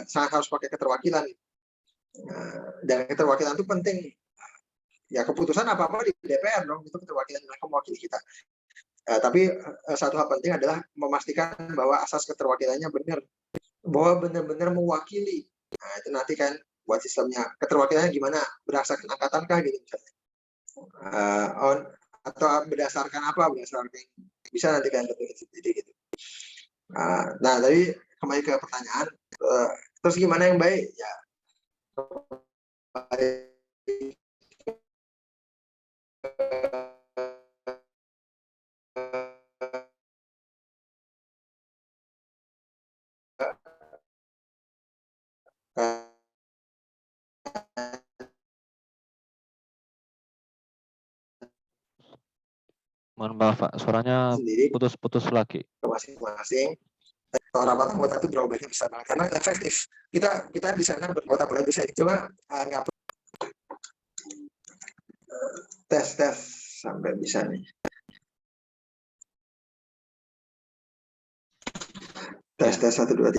sangat harus pakai keterwakilan gitu. Dan keterwakilan itu penting. Ya keputusan apa-apa di DPR dong, itu keterwakilan mereka mewakili kita. Tapi satu hal penting adalah memastikan bahwa asas keterwakilannya benar, bahwa benar-benar mewakili. Nah, itu nanti kan buat sistemnya keterwakilannya gimana, berdasarkan angkatan kah gitu misalnya, atau berdasarkan apa, bisa nanti kan gitu. Nah, tadi kembali ke pertanyaan, terus gimana yang baik ya, Mohon maaf Pak, suaranya sendiri putus-putus lagi. masing-masing. Rapat anggota itu drawbacknya besar banget karena efektif. Kita di sana berkota boleh bisa, cuma nggak tes sampai bisa nih. Tes 1 2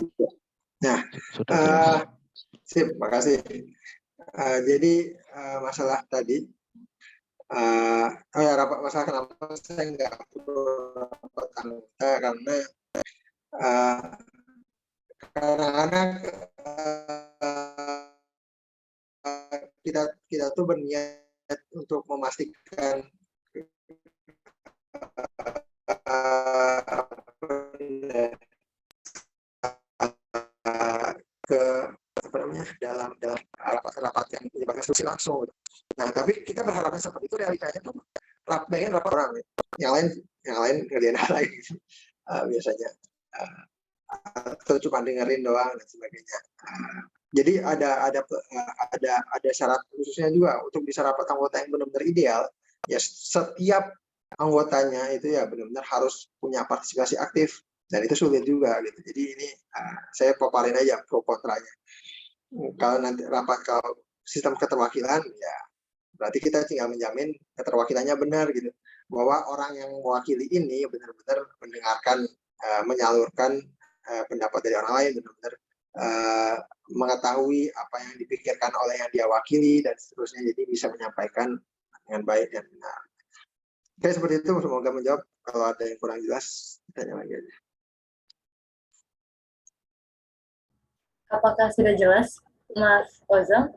3. Nah, Sudah jelas. sip, makasih. Jadi masalah tadi, rapat masalah kenapa saya nggak perlu rapat anggota karena kadang-kadang kita tuh berniat untuk memastikan ke apa namanya dalam rapat yang menyebabkan solusi langsung. Nah, tapi kita berharapnya seperti itu, realitanya tuh pengen rapat orang, yang lain ngerjain hal lain biasanya, atau cuma dengerin doang dan sebagainya. Jadi ada syarat khususnya juga untuk bisa rapat anggota yang benar-benar ideal. Ya, setiap anggotanya itu ya benar-benar harus punya partisipasi aktif, dan itu sulit juga gitu. Jadi ini saya paparin aja pro kontranya. Kalau nanti rapat kalau sistem keterwakilan, ya berarti kita tinggal menjamin keterwakilannya benar gitu, bahwa orang yang mewakili ini benar-benar mendengarkan, menyalurkan pendapat dari orang lain, benar-benar mengetahui apa yang dipikirkan oleh yang dia wakili dan seterusnya, jadi bisa menyampaikan dengan baik dan benar. Oke, seperti itu, semoga menjawab. Kalau ada yang kurang jelas, tanya lagi aja. Apakah sudah jelas, Mas Ozam?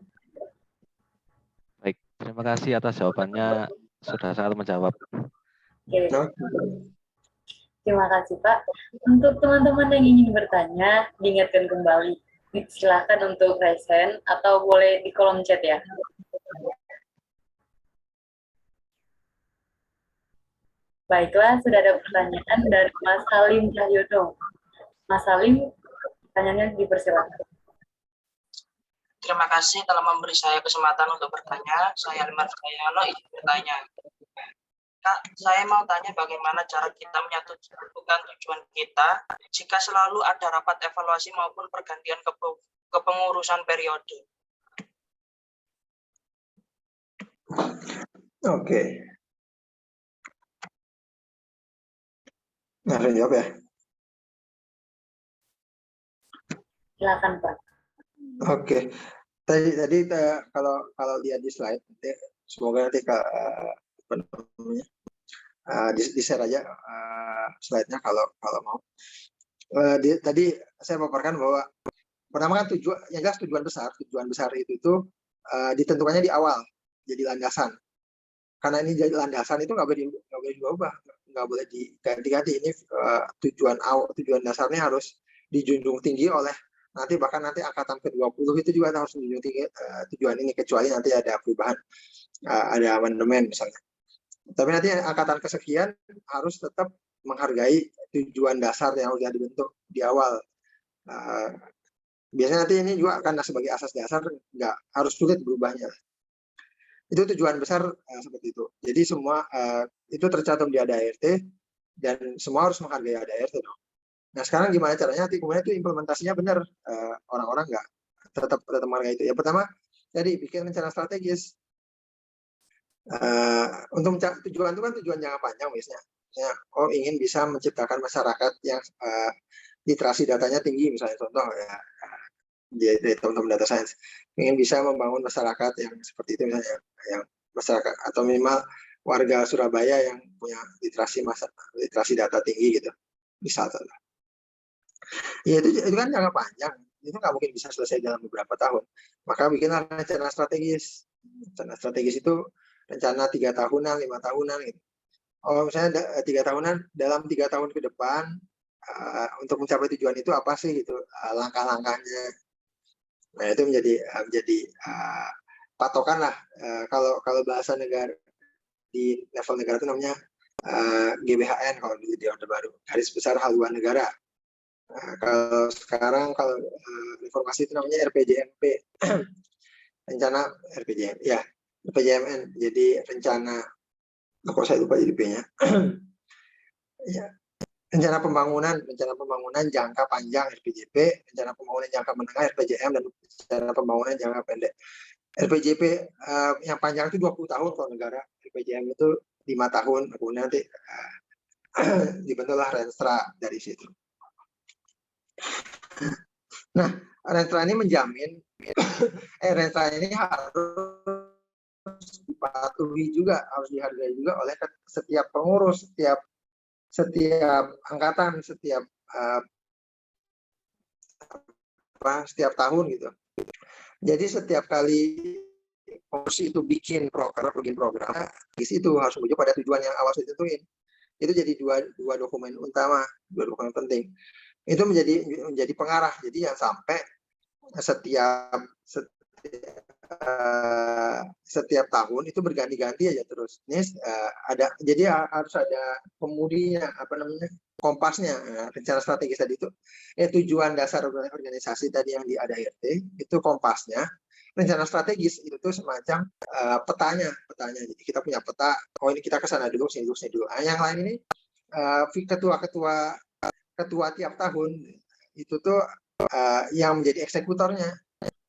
Baik, terima kasih atas jawabannya, sudah sangat menjawab. Oke. No? Terima kasih, Pak. Untuk teman-teman yang ingin bertanya, diingatkan kembali. Silakan untuk raise hand atau boleh di kolom chat ya. Baiklah, sudah ada pertanyaan dari Mas Halim Cahyono. Mas Halim, pertanyaannya dipersilakan. Terima kasih telah memberi saya kesempatan untuk bertanya. Saya Limar Cahyono, izin bertanya. Kak, saya mau tanya bagaimana cara kita menyatukan tujuan kita jika selalu ada rapat evaluasi maupun pergantian kepengurusan periode. Oke. Langsung jawab ya. Silakan, Pak. Oke. Tadi kalau lihat di slide, semoga nanti di share aja slide-nya kalau mau. Tadi saya paparkan bahwa pertama kan yang jelas tujuan besar itu ditentukannya di awal, jadi landasan. Karena ini jadi landasan itu nggak boleh diubah, nggak boleh diganti-ganti. Ini tujuan dasarnya harus dijunjung tinggi oleh bahkan nanti angkatan ke-20 itu juga harus menjunjung tinggi tujuan ini, kecuali nanti ada perubahan, ada amandemen misalnya. Tapi nanti angkatan kesekian harus tetap menghargai tujuan dasar yang sudah dibentuk di awal. Biasanya nanti ini juga karena sebagai asas dasar, nggak harus sulit berubahnya. Itu tujuan besar seperti itu. Jadi semua itu tercantum di ADART dan semua harus menghargai ADART dong. Nah, sekarang gimana caranya nanti kemudian itu implementasinya benar, orang-orang nggak tetap menghargai itu. Yang pertama tadi bikin rencana strategis. Untuk tujuan itu kan tujuan jangka panjang misalnya. Ingin bisa menciptakan masyarakat yang literasi datanya tinggi misalnya, contoh ya, dari teman-teman data science ingin bisa membangun masyarakat yang seperti itu misalnya, yang masyarakat atau minimal warga Surabaya yang punya literasi data tinggi gitu misalnya. Ya itu kan jangka panjang, itu nggak mungkin bisa selesai dalam beberapa tahun. Maka bikinlah rencana strategis. Rencana strategis itu rencana 3 tahunan, 5 tahunan gitu. Misalnya 3 tahunan, dalam 3 tahun ke depan untuk mencapai tujuan itu apa sih gitu, langkah-langkahnya. Nah, itu menjadi patokan lah. Kalau bahasa negara di level negara itu namanya GBHN kalau di Orde Baru, garis besar haluan negara. Kalau sekarang informasi itu namanya RPJMP, rencana RPJM, ya RPJMN. Jadi rencana, kok saya lupa jadi P-nya. Ya, rencana pembangunan jangka panjang RPJP, rencana pembangunan jangka menengah RPJM, dan rencana pembangunan jangka pendek. RPJP yang panjang itu 20 tahun kalau negara, RPJM itu 5 tahun, kemudian nanti dibentuklah Renstra dari situ. Nah, Renstra ini menjamin, Renstra ini harus dipatuhi juga, harus dihargai juga oleh setiap pengurus, setiap angkatan, setiap tahun gitu. Jadi setiap kali pengurus itu bikin program, di situ harus menuju pada tujuan yang awal ditentuin. Itu jadi dua dokumen utama, dua dokumen penting. Itu menjadi pengarah. Jadi yang sampai setiap tahun itu berganti-ganti aja terus. Ini jadi harus ada kemudinya kompasnya. Rencana strategis tadi itu tujuan dasar organisasi tadi yang di ADART itu kompasnya. Rencana strategis itu tuh semacam petanya. Jadi kita punya peta. Oh ini kita ke sana dulu, sini dulu. Yang lain ini ketua tiap tahun itu tuh yang menjadi eksekutornya.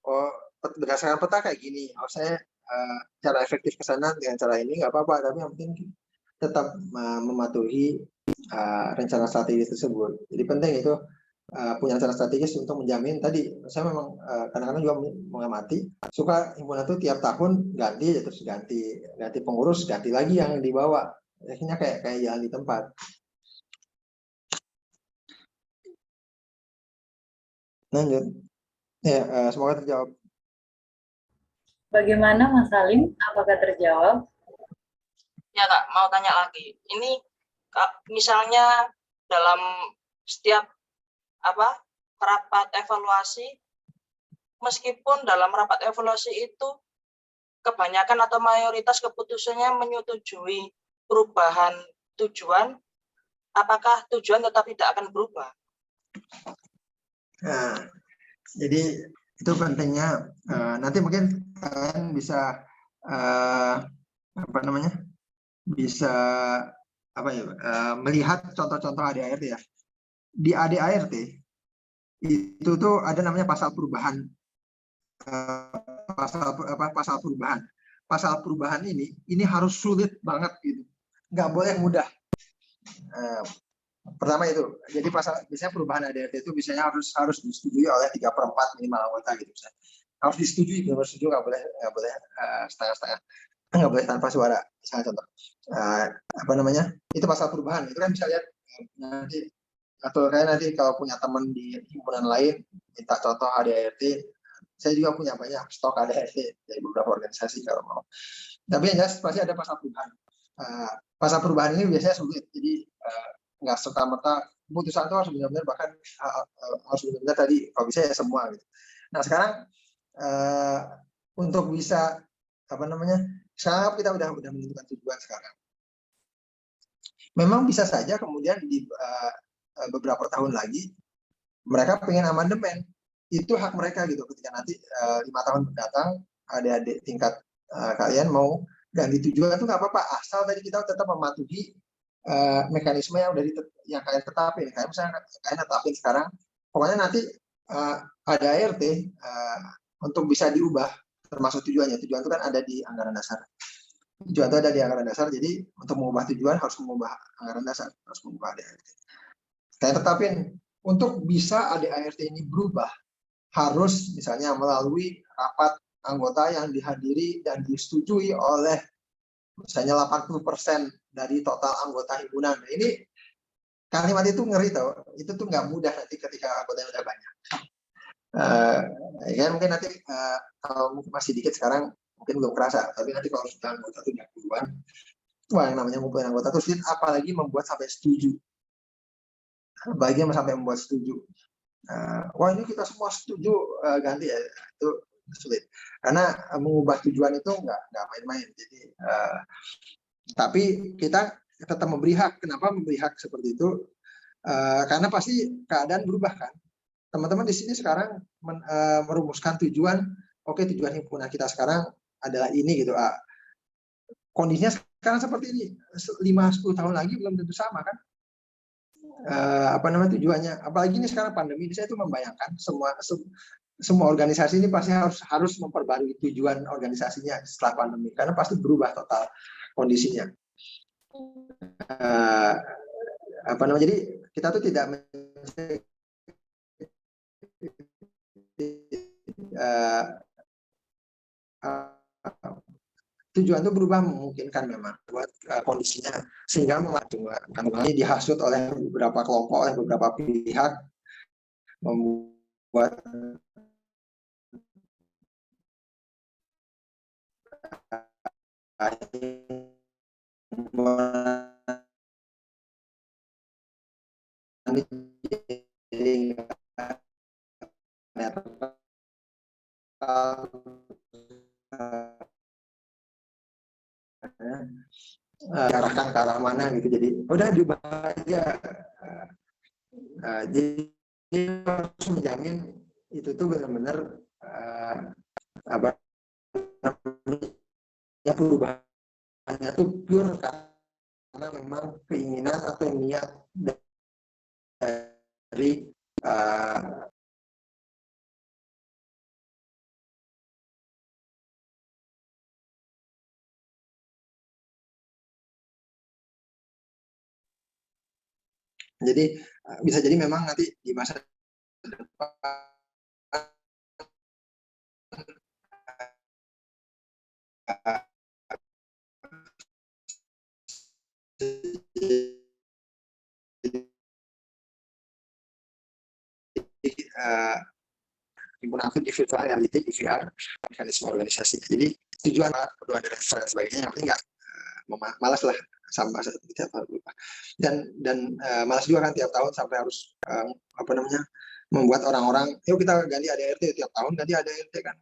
Oh berdasarkan peta kayak gini. Oh saya cara efektif ke sana dengan cara ini nggak apa-apa, tapi yang penting tetap mematuhi rencana strategis tersebut. Jadi penting itu punya rencana strategis untuk menjamin tadi. Saya memang kadang-kadang juga mengamati suka himpunan itu tiap tahun ganti aja, terus ganti pengurus, ganti lagi yang dibawa. Akhirnya kayak jalan di tempat. Lanjut. Ya, semoga terjawab. Bagaimana Mas Salim? Apakah terjawab? Ya Kak, mau tanya lagi. Ini Kak, misalnya dalam setiap rapat evaluasi, meskipun dalam rapat evaluasi itu kebanyakan atau mayoritas keputusannya menyetujui perubahan tujuan, apakah tujuan tetap tidak akan berubah? Nah, jadi itu pentingnya. Nanti mungkin kalian bisa bisa melihat contoh-contoh ADART ya. Di ADART itu tuh ada namanya pasal perubahan. Pasal perubahan ini harus sulit banget gitu, nggak boleh mudah. Pertama itu, jadi biasanya perubahan ADART itu biasanya harus disetujui oleh 3/4 minimal anggota gitu. Harus disetujui, benar setuju, nggak boleh setengah-setengah, nggak boleh tanpa suara. Misalnya contoh, itu pasal perubahan. Itu kan bisa lihat nanti, atau kayak nanti kalau punya teman di himpunan lain minta contoh ADART, saya juga punya banyak stok ADART dari beberapa organisasi kalau mau. Tapi yang jelas pasti ada pasal perubahan. Pasal perubahan ini biasanya sulit, jadi nggak serta-merta keputusan itu harus benar-benar, bahkan harus benar-benar tadi kalau bisa ya semua gitu. Nah sekarang untuk bisa sekarang kita udah menentukan tujuan sekarang. Memang bisa saja kemudian di beberapa tahun lagi mereka pengen amandemen, itu hak mereka gitu. Ketika nanti 5 tahun mendatang adik-adik tingkat kalian mau ganti tujuan itu nggak apa-apa, asal tadi kita tetap mematuhi mekanisme yang udah yang kalian tetapin. Kayak misalnya kalian tetapin sekarang, pokoknya nanti ada ART untuk bisa diubah, termasuk tujuannya. Tujuan itu kan ada di anggaran dasar. Tujuan itu ada di anggaran dasar, jadi untuk mengubah tujuan harus mengubah anggaran dasar, harus mengubah ADART. Kalian tetapin, untuk bisa ADART ini berubah, harus misalnya melalui rapat anggota yang dihadiri dan disetujui oleh misalnya 80% dari total anggota himpunan. Nah, ini kalimat itu ngeri tau, itu tuh nggak mudah nanti ketika anggotanya udah banyak. Ya mungkin nanti kalau masih dikit sekarang mungkin belum kerasa, tapi nanti kalau sudah anggota tuh 20-an, wah yang namanya ngumpulin anggota tuh sulit, apalagi membuat sampai setuju. Bagian sampai membuat setuju. Wah ini kita semua setuju ganti ya, itu sulit. Karena mengubah tujuan itu nggak main-main. Jadi tapi kita tetap memberi hak. Kenapa memberi hak seperti itu? Karena pasti keadaan berubah kan. Teman-teman di sini sekarang merumuskan tujuan. Oke, tujuan himpunan kita sekarang adalah ini gitu. Kondisinya sekarang seperti ini. 5-10 tahun lagi belum tentu sama kan. Tujuannya. Apalagi ini sekarang pandemi, saya itu membayangkan semua organisasi ini pasti harus memperbarui tujuan organisasinya setelah pandemi, karena pasti berubah total kondisinya. Jadi kita tuh tidak tujuan itu berubah memungkinkan memang buat kondisinya, sehingga ini dihasut oleh beberapa kelompok, oleh beberapa pihak, membuat diarahkan ke arah mana gitu. Jadi udah diubah aja. Jadi harus menjamin itu tuh benar-benar apa namanya, perubahannya tuh pure karena memang keinginan atau niat dari jadi bisa jadi memang nanti di masa depan himpunan aktif di virtual reality, di VR, mekanisme organisasi. Jadi tujuan kedua dan sebagainya, yang penting nggak malas lah sama setiap tahun. Dan malas juga kan tiap tahun sampai harus apa namanya, membuat orang-orang, yuk kita ganti ADRT tiap tahun, ganti ADRT kan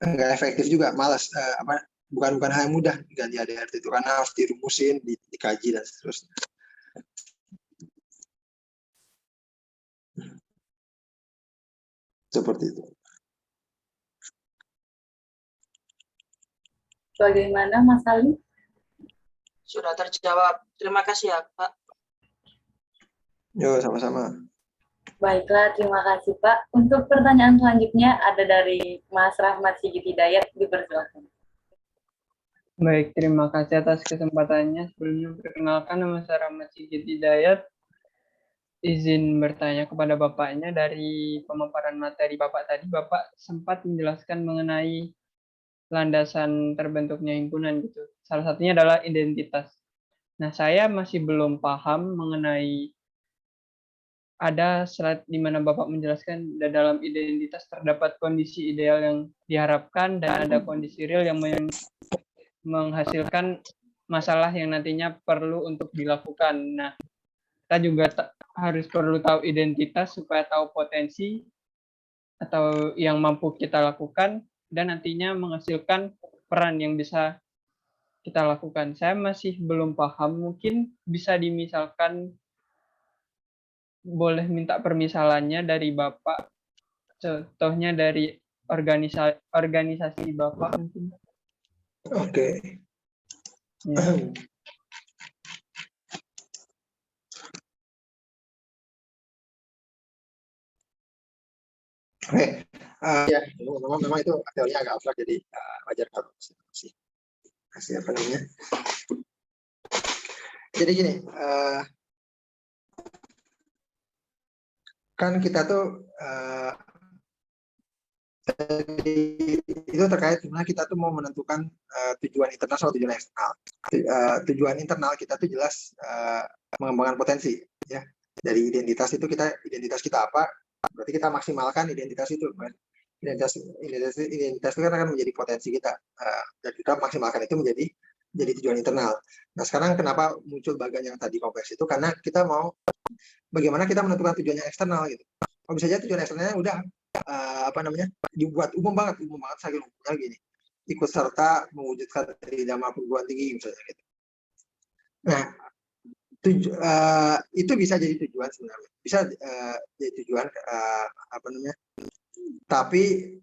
nggak efektif juga, malas. Bukan hal yang mudah ganti ADRT itu, karena harus dirumusin, dikaji dan seterusnya. Seperti itu. Bagaimana Mas Ali? Sudah terjawab. Terima kasih ya, Pak. Yo, sama-sama. Baiklah, terima kasih Pak. Untuk pertanyaan selanjutnya ada dari Mas Rahmat Sigit Hidayat, dipersilakan. Baik, terima kasih atas kesempatannya. Sebelumnya perkenalkan, nama saya Rahmat Sigit Hidayat. Izin bertanya kepada Bapaknya, dari pemaparan materi Bapak tadi, Bapak sempat menjelaskan mengenai landasan terbentuknya himpunan gitu. Salah satunya adalah identitas. Nah, saya masih belum paham mengenai, ada slide di mana Bapak menjelaskan dalam identitas terdapat kondisi ideal yang diharapkan dan ada kondisi real yang menghasilkan masalah yang nantinya perlu untuk dilakukan. Nah, kita juga harus perlu tahu identitas supaya tahu potensi atau yang mampu kita lakukan dan nantinya menghasilkan peran yang bisa kita lakukan. Saya masih belum paham, mungkin bisa dimisalkan, boleh minta permisalannya dari Bapak, contohnya dari organisasi Bapak mungkin. Oke. Ya. Oke, ya, memang itu teorinya agak abstrak, jadi wajar kalau kasih apa namanya. Jadi gini, kan kita tuh itu terkait gimana kita tuh mau menentukan tujuan internal atau tujuan eksternal. Tujuan internal kita tuh jelas mengembangkan potensi, ya. Dari identitas itu, identitas kita apa? Berarti kita maksimalkan identitas itu, kan? Identitas itu kan akan menjadi potensi kita, dan kita maksimalkan itu menjadi tujuan internal. Nah, sekarang kenapa muncul bagian yang tadi kompleks itu? Karena kita mau bagaimana kita menentukan tujuannya eksternal gitu. Kalau bisa aja tujuan eksternalnya udah apa namanya, dibuat umum banget saking umumnya gini, ikut serta mewujudkan tridharma perguruan tinggi misalnya gitu. Nah, itu bisa jadi tujuan sebenarnya, bisa jadi tujuan apa namanya, tapi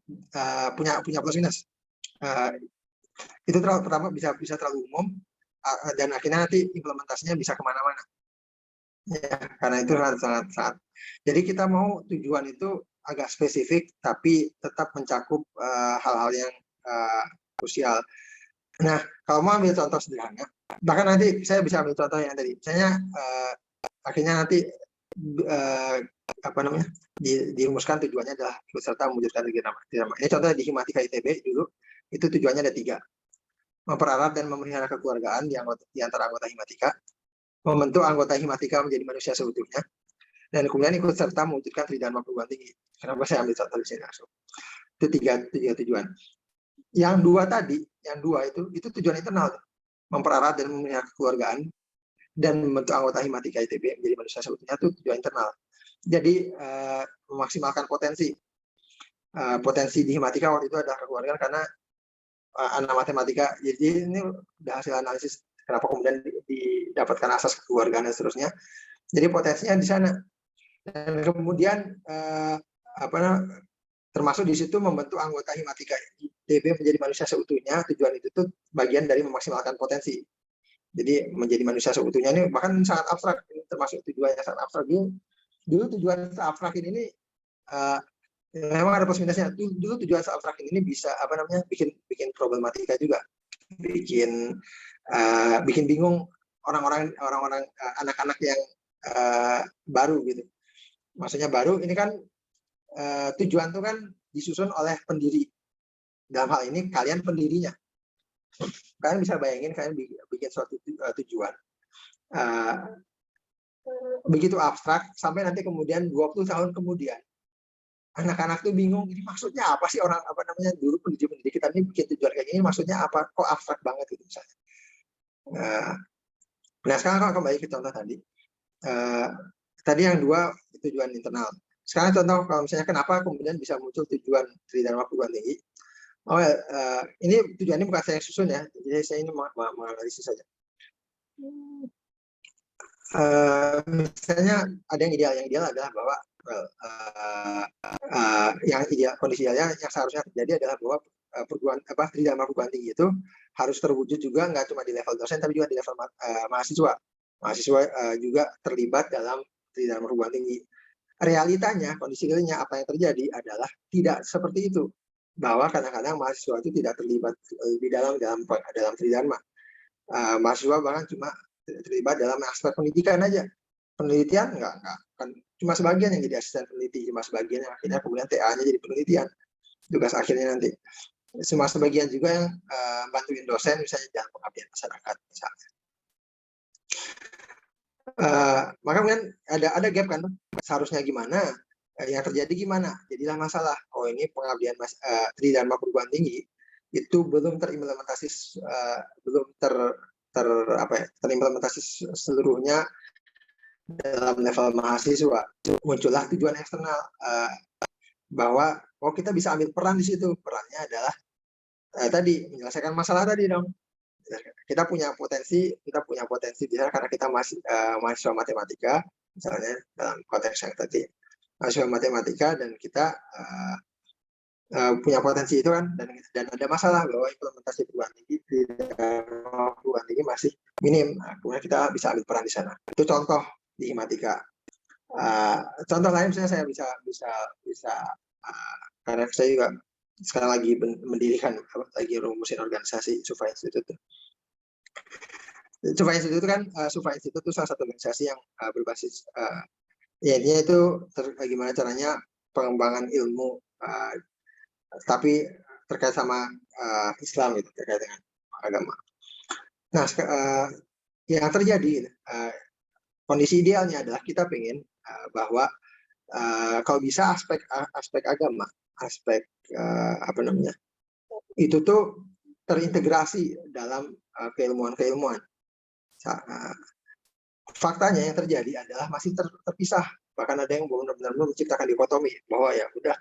punya plus minus. Itu pertama bisa terlalu umum, dan akhirnya nanti implementasinya bisa kemana-mana, ya, karena itu sangat. Jadi kita mau tujuan itu agak spesifik tapi tetap mencakup hal-hal yang krusial. Nah, kalau mau ambil contoh sederhana, bahkan nanti saya bisa ambil contoh yang tadi, misalnya akhirnya nanti dirumuskan tujuannya adalah ikut serta mewujudkan tridharma. Ini contohnya di Himatika ITB dulu itu tujuannya ada 3. Mempererat dan memelihara kekeluargaan di antara anggota Himatika, membentuk anggota Himatika menjadi manusia seutuhnya, dan kemudian ikut serta mewujudkan tridharma perguruan tinggi. Kenapa saya ambil contoh di sini langsung? Itu tiga tujuan. Yang 2 tadi, yang 2 itu tujuan internal, mempererat dan memelihara kekeluargaan dan membentuk anggota Himatika ITB menjadi manusia seutuhnya, itu tujuan internal. Jadi memaksimalkan potensi di Himatika waktu itu adalah kekeluargaan karena anak matematika. Jadi ini udah hasil analisis kenapa kemudian didapatkan asas kekeluargaan dan seterusnya. Jadi potensinya di sana. Dan kemudian termasuk di situ membentuk anggota Himatika ITB menjadi manusia seutuhnya. Tujuan itu tuh bagian dari memaksimalkan potensi. Jadi menjadi manusia seutuhnya ini bahkan sangat abstrak, ini termasuk tujuan yang sangat abstrak. Dulu tujuan abstrak ini memang ada plus minusnya. Dulu tujuan abstrak ini bisa bikin problematika juga, bikin bingung orang-orang anak-anak yang baru gitu. Maksudnya baru ini kan tujuan itu kan disusun oleh pendiri. Dalam hal ini kalian pendirinya. Kalian bisa bayangin kalian bikin suatu tujuan begitu abstrak sampai nanti kemudian 20 tahun kemudian anak-anak tuh bingung, ini maksudnya apa sih orang dulu pendiri kita ini bikin tujuan kayak gini, maksudnya apa, kok abstrak banget gitu misalnya. Nah sekarang kalau kembali ke contoh tadi yang 2 tujuan internal. Sekarang contoh kalau misalnya kenapa kemudian bisa muncul tujuan tridharma perguruan tinggi. Ini tujuannya bukan saya susun ya, jadi saya ini menganalisis saja. Misalnya ada yang ideal adalah bahwa kondisi idealnya yang seharusnya terjadi adalah bahwa tridharma perguruan tinggi itu harus terwujud juga nggak cuma di level dosen tapi juga di level mahasiswa juga terlibat dalam tridharma perguruan tinggi. Realitanya, kondisi realnya apa yang terjadi adalah tidak seperti itu, bahwa kadang-kadang mahasiswa itu tidak terlibat lebih dalam tridharma. Mahasiswa bahkan cuma terlibat dalam aspek pendidikan aja. Penelitian enggak kan cuma sebagian yang jadi asisten peneliti, cuma sebagian yang akhirnya kemudian TA-nya jadi penelitian. Tugas akhirnya nanti. Cuma sebagian juga yang bantuin dosen misalnya dalam pengabdian masyarakat misalnya. Maka kemudian ada gap kan, seharusnya gimana, yang terjadi gimana, jadilah masalah. Ini pengabdian tridharma perguruan tinggi itu belum terimplementasi, terimplementasi seluruhnya dalam level mahasiswa. Muncullah tujuan eksternal bahwa kita bisa ambil peran di situ. Perannya adalah tadi menyelesaikan masalah tadi dong. Kita punya potensi di sana karena kita mahasiswa matematika, misalnya dalam konteks yang tadi mahasiswa matematika, dan kita punya potensi itu kan, dan ada masalah bahwa implementasi perguruan tinggi masih minim. Kemudian kita bisa ambil peran di sana. Itu contoh di Himatika. Contoh lain misalnya saya bisa karena saya juga sekarang lagi mendirikan, lagi rumusin organisasi Sufa Institute. Sufa Institute kan, Sufa Institute itu salah satu organisasi yang berbasis, intinya itu gimana caranya pengembangan ilmu, tapi terkait sama Islam gitu, terkait dengan agama. Nah, yang terjadi, kondisi idealnya adalah kita pengen bahwa kalau bisa aspek agama, aspek itu tuh terintegrasi dalam keilmuan. Faktanya yang terjadi adalah masih terpisah. Bahkan ada yang benar-benar menciptakan dikotomi bahwa ya udah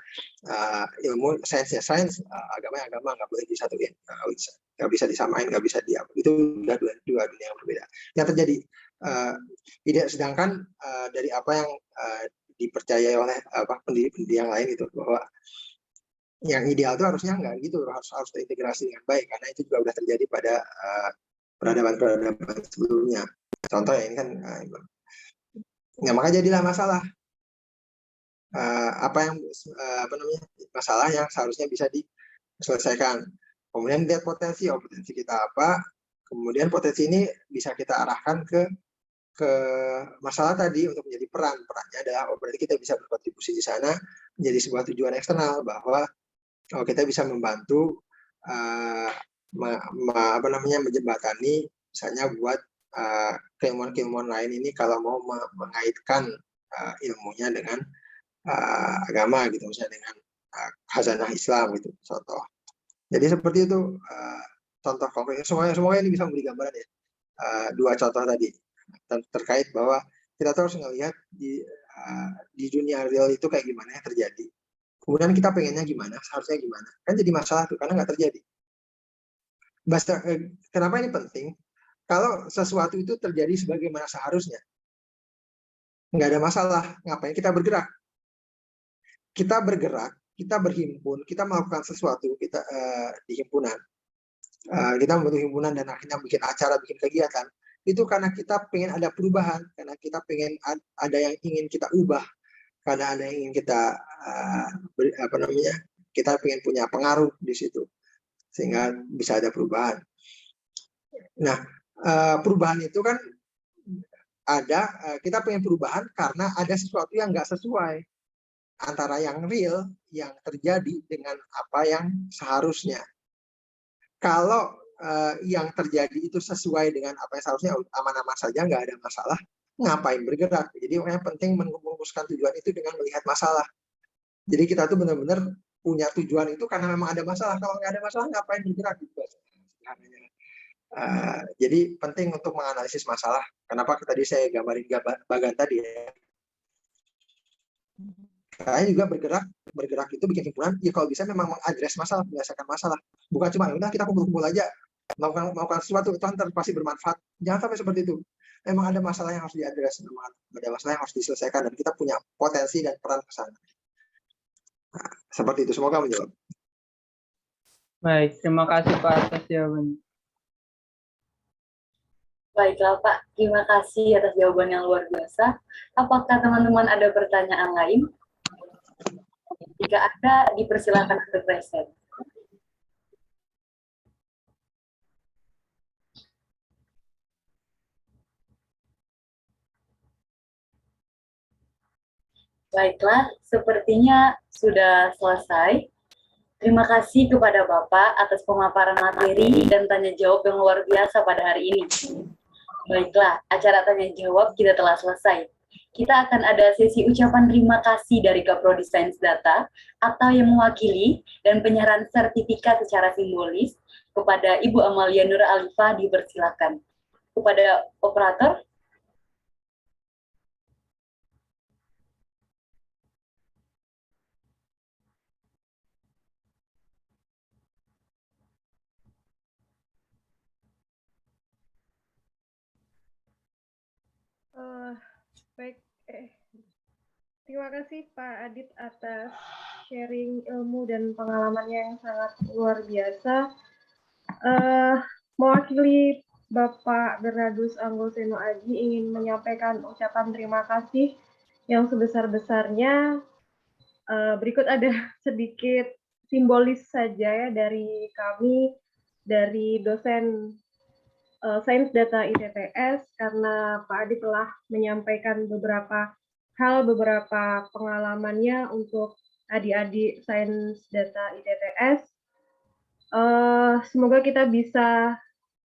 ilmu sainsnya sains, agama nggak boleh disatuin, nggak bisa disamain, nggak bisa itu udah dua dunia yang berbeda. Yang terjadi sedangkan dari apa yang dipercayai oleh pendiri yang lain itu bahwa yang ideal itu harusnya nggak gitu, harus terintegrasi dengan baik, karena itu juga udah terjadi pada peradaban sebelumnya. Contohnya ini kan, maka jadilah masalah. Masalah yang seharusnya bisa diselesaikan. Kemudian lihat potensi kita apa, kemudian potensi ini bisa kita arahkan ke ke masalah tadi untuk menjadi perannya adalah berarti kita bisa berkontribusi di sana menjadi sebuah tujuan eksternal bahwa kita bisa membantu menjembatani misalnya buat keilmuan-keilmuan lain ini kalau mau mengaitkan ilmunya dengan agama gitu, misalnya dengan khazanah Islam gitu, contoh. Jadi seperti itu contoh konkret. Semoga ini bisa memberi gambaran ya. Dua contoh tadi terkait bahwa kita harus ngelihat di dunia real itu kayak gimana yang terjadi. Kemudian kita pengennya gimana, seharusnya gimana. Kan jadi masalah tuh karena nggak terjadi. Kenapa ini penting? Kalau sesuatu itu terjadi sebagaimana seharusnya, nggak ada masalah. Ngapain kita bergerak? Kita bergerak, kita berhimpun, kita melakukan sesuatu kita di himpunan. Kita membentuk himpunan dan akhirnya bikin acara, bikin kegiatan. Itu karena kita pengen ada perubahan, karena kita pengen ada yang ingin kita ubah, karena ada yang ingin kita kita pengen punya pengaruh di situ sehingga bisa ada perubahan. Nah, perubahan itu kan ada, kita pengen perubahan karena ada sesuatu yang nggak sesuai antara yang real yang terjadi dengan apa yang seharusnya. Kalau yang terjadi itu sesuai dengan apa yang seharusnya, aman-aman saja, nggak ada masalah, ngapain bergerak? Jadi yang penting merumuskan tujuan itu dengan melihat masalah. Jadi kita tuh benar-benar punya tujuan itu karena memang ada masalah. Kalau nggak ada masalah, ngapain bergerak? Jadi penting untuk menganalisis masalah. Kenapa tadi saya gambarin bagan tadi ya. Saya juga bergerak itu bikin himpunan, ya kalau bisa memang mengadres masalah, menyelesaikan masalah. Bukan cuma udah kita kumpul-kumpul aja, melakukan sesuatu itu pasti bermanfaat. Jangan sampai seperti itu. Memang ada masalah yang harus diadres, ada masalah yang harus diselesaikan, dan kita punya potensi dan peran ke sana. Nah, seperti itu, semoga menjawab. Baik, terima kasih Pak atas jawabannya. Baiklah Pak, terima kasih atas jawaban yang luar biasa. Apakah teman-teman ada pertanyaan lain? Jika ada, dipersilakan untuk present. Baiklah, sepertinya sudah selesai. Terima kasih kepada Bapak atas pemaparan materi dan tanya jawab yang luar biasa pada hari ini. Baiklah, acara tanya jawab kita telah selesai. Kita akan ada sesi ucapan terima kasih dari Kaprodi Sains Data atau yang mewakili dan penyerahan sertifikat secara simbolis kepada Ibu Amalia Nur Alifah, dipersilakan. Kepada operator. Baik, terima kasih Pak Adit atas sharing ilmu dan pengalamannya yang sangat luar biasa. Mewakili Bapak Bernardus Anggoseno Aji ingin menyampaikan ucapan terima kasih yang sebesar-besarnya. Berikut ada sedikit simbolis saja ya dari kami, dari dosen Sains Data ITTS, karena Pak Adi telah menyampaikan beberapa hal, beberapa pengalamannya untuk adik-adik Sains Data ITTS. Semoga kita bisa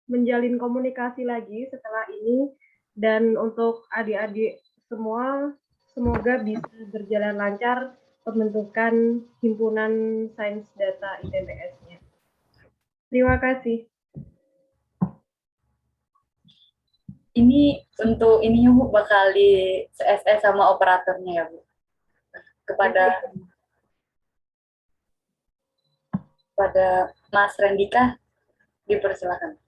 menjalin komunikasi lagi setelah ini, dan untuk adik-adik semua, semoga bisa berjalan lancar pembentukan himpunan Sains Data ITTS-nya. Terima kasih. Ini untuk ininya Bu, bakal di CSS sama operatornya ya Bu. Kepada Mas Rendika, dipersilakan.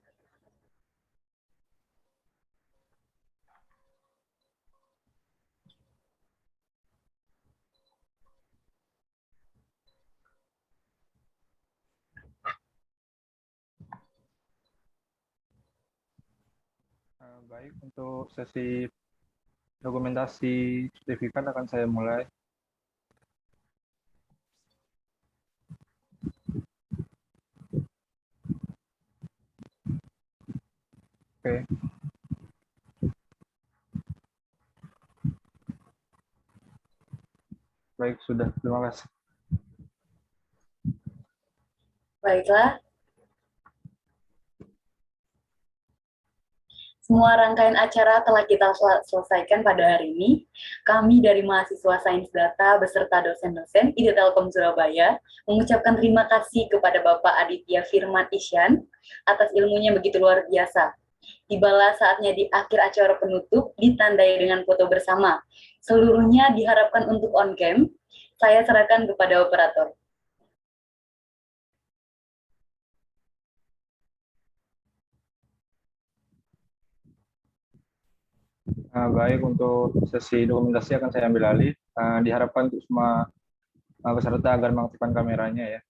Baik, untuk sesi dokumentasi sertifikat akan saya mulai. Oke. Baik, sudah. Terima kasih. Baiklah. Semua rangkaian acara telah kita selesaikan pada hari ini. Kami dari mahasiswa Sains Data beserta dosen-dosen ID Telkom Surabaya mengucapkan terima kasih kepada Bapak Aditya Firman Isyan atas ilmunya begitu luar biasa. Tibalah saatnya di akhir acara penutup ditandai dengan foto bersama. Seluruhnya diharapkan untuk on cam. Saya serahkan kepada operator. Baik, untuk sesi dokumentasi akan saya ambil alih. Diharapkan untuk semua peserta agar mengaktifkan kameranya ya.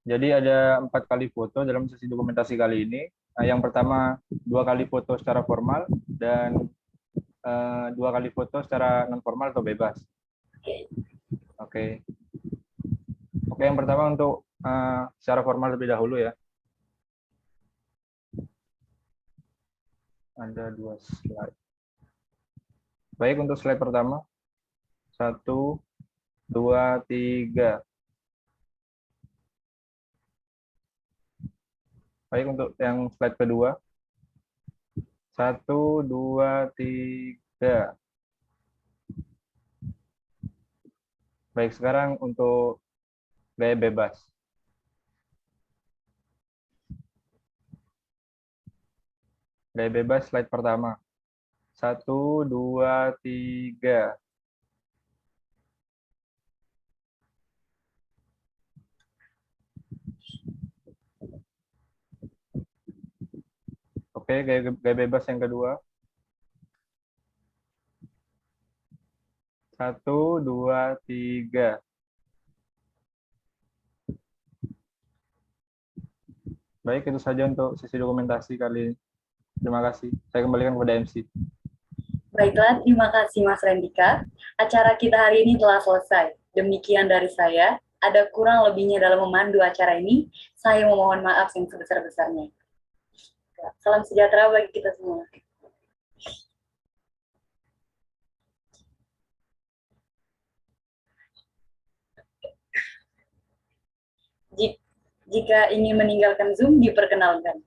Jadi ada 4 kali foto dalam sesi dokumentasi kali ini. Yang pertama 2 kali foto secara formal dan 2 kali foto secara non formal atau bebas. Oke. Oke, yang pertama untuk secara formal terlebih dahulu ya. Ada 2 slide. Baik, untuk slide pertama. 1, 2, 3. Baik, untuk yang slide kedua. 1, 2, 3. Baik, sekarang untuk gaya bebas. Gaya bebas slide pertama. 1, 2, 3. Oke, gaya bebas yang kedua. 1, 2, 3. Baik, itu saja untuk sesi dokumentasi kali ini. Terima kasih. Saya kembalikan kepada MC. Baiklah, terima kasih Mas Rendika. Acara kita hari ini telah selesai. Demikian dari saya. Ada kurang lebihnya dalam memandu acara ini. Saya memohon maaf yang sebesar-besarnya. Salam sejahtera bagi kita semua. Jika ingin meninggalkan Zoom, diperkenalkan.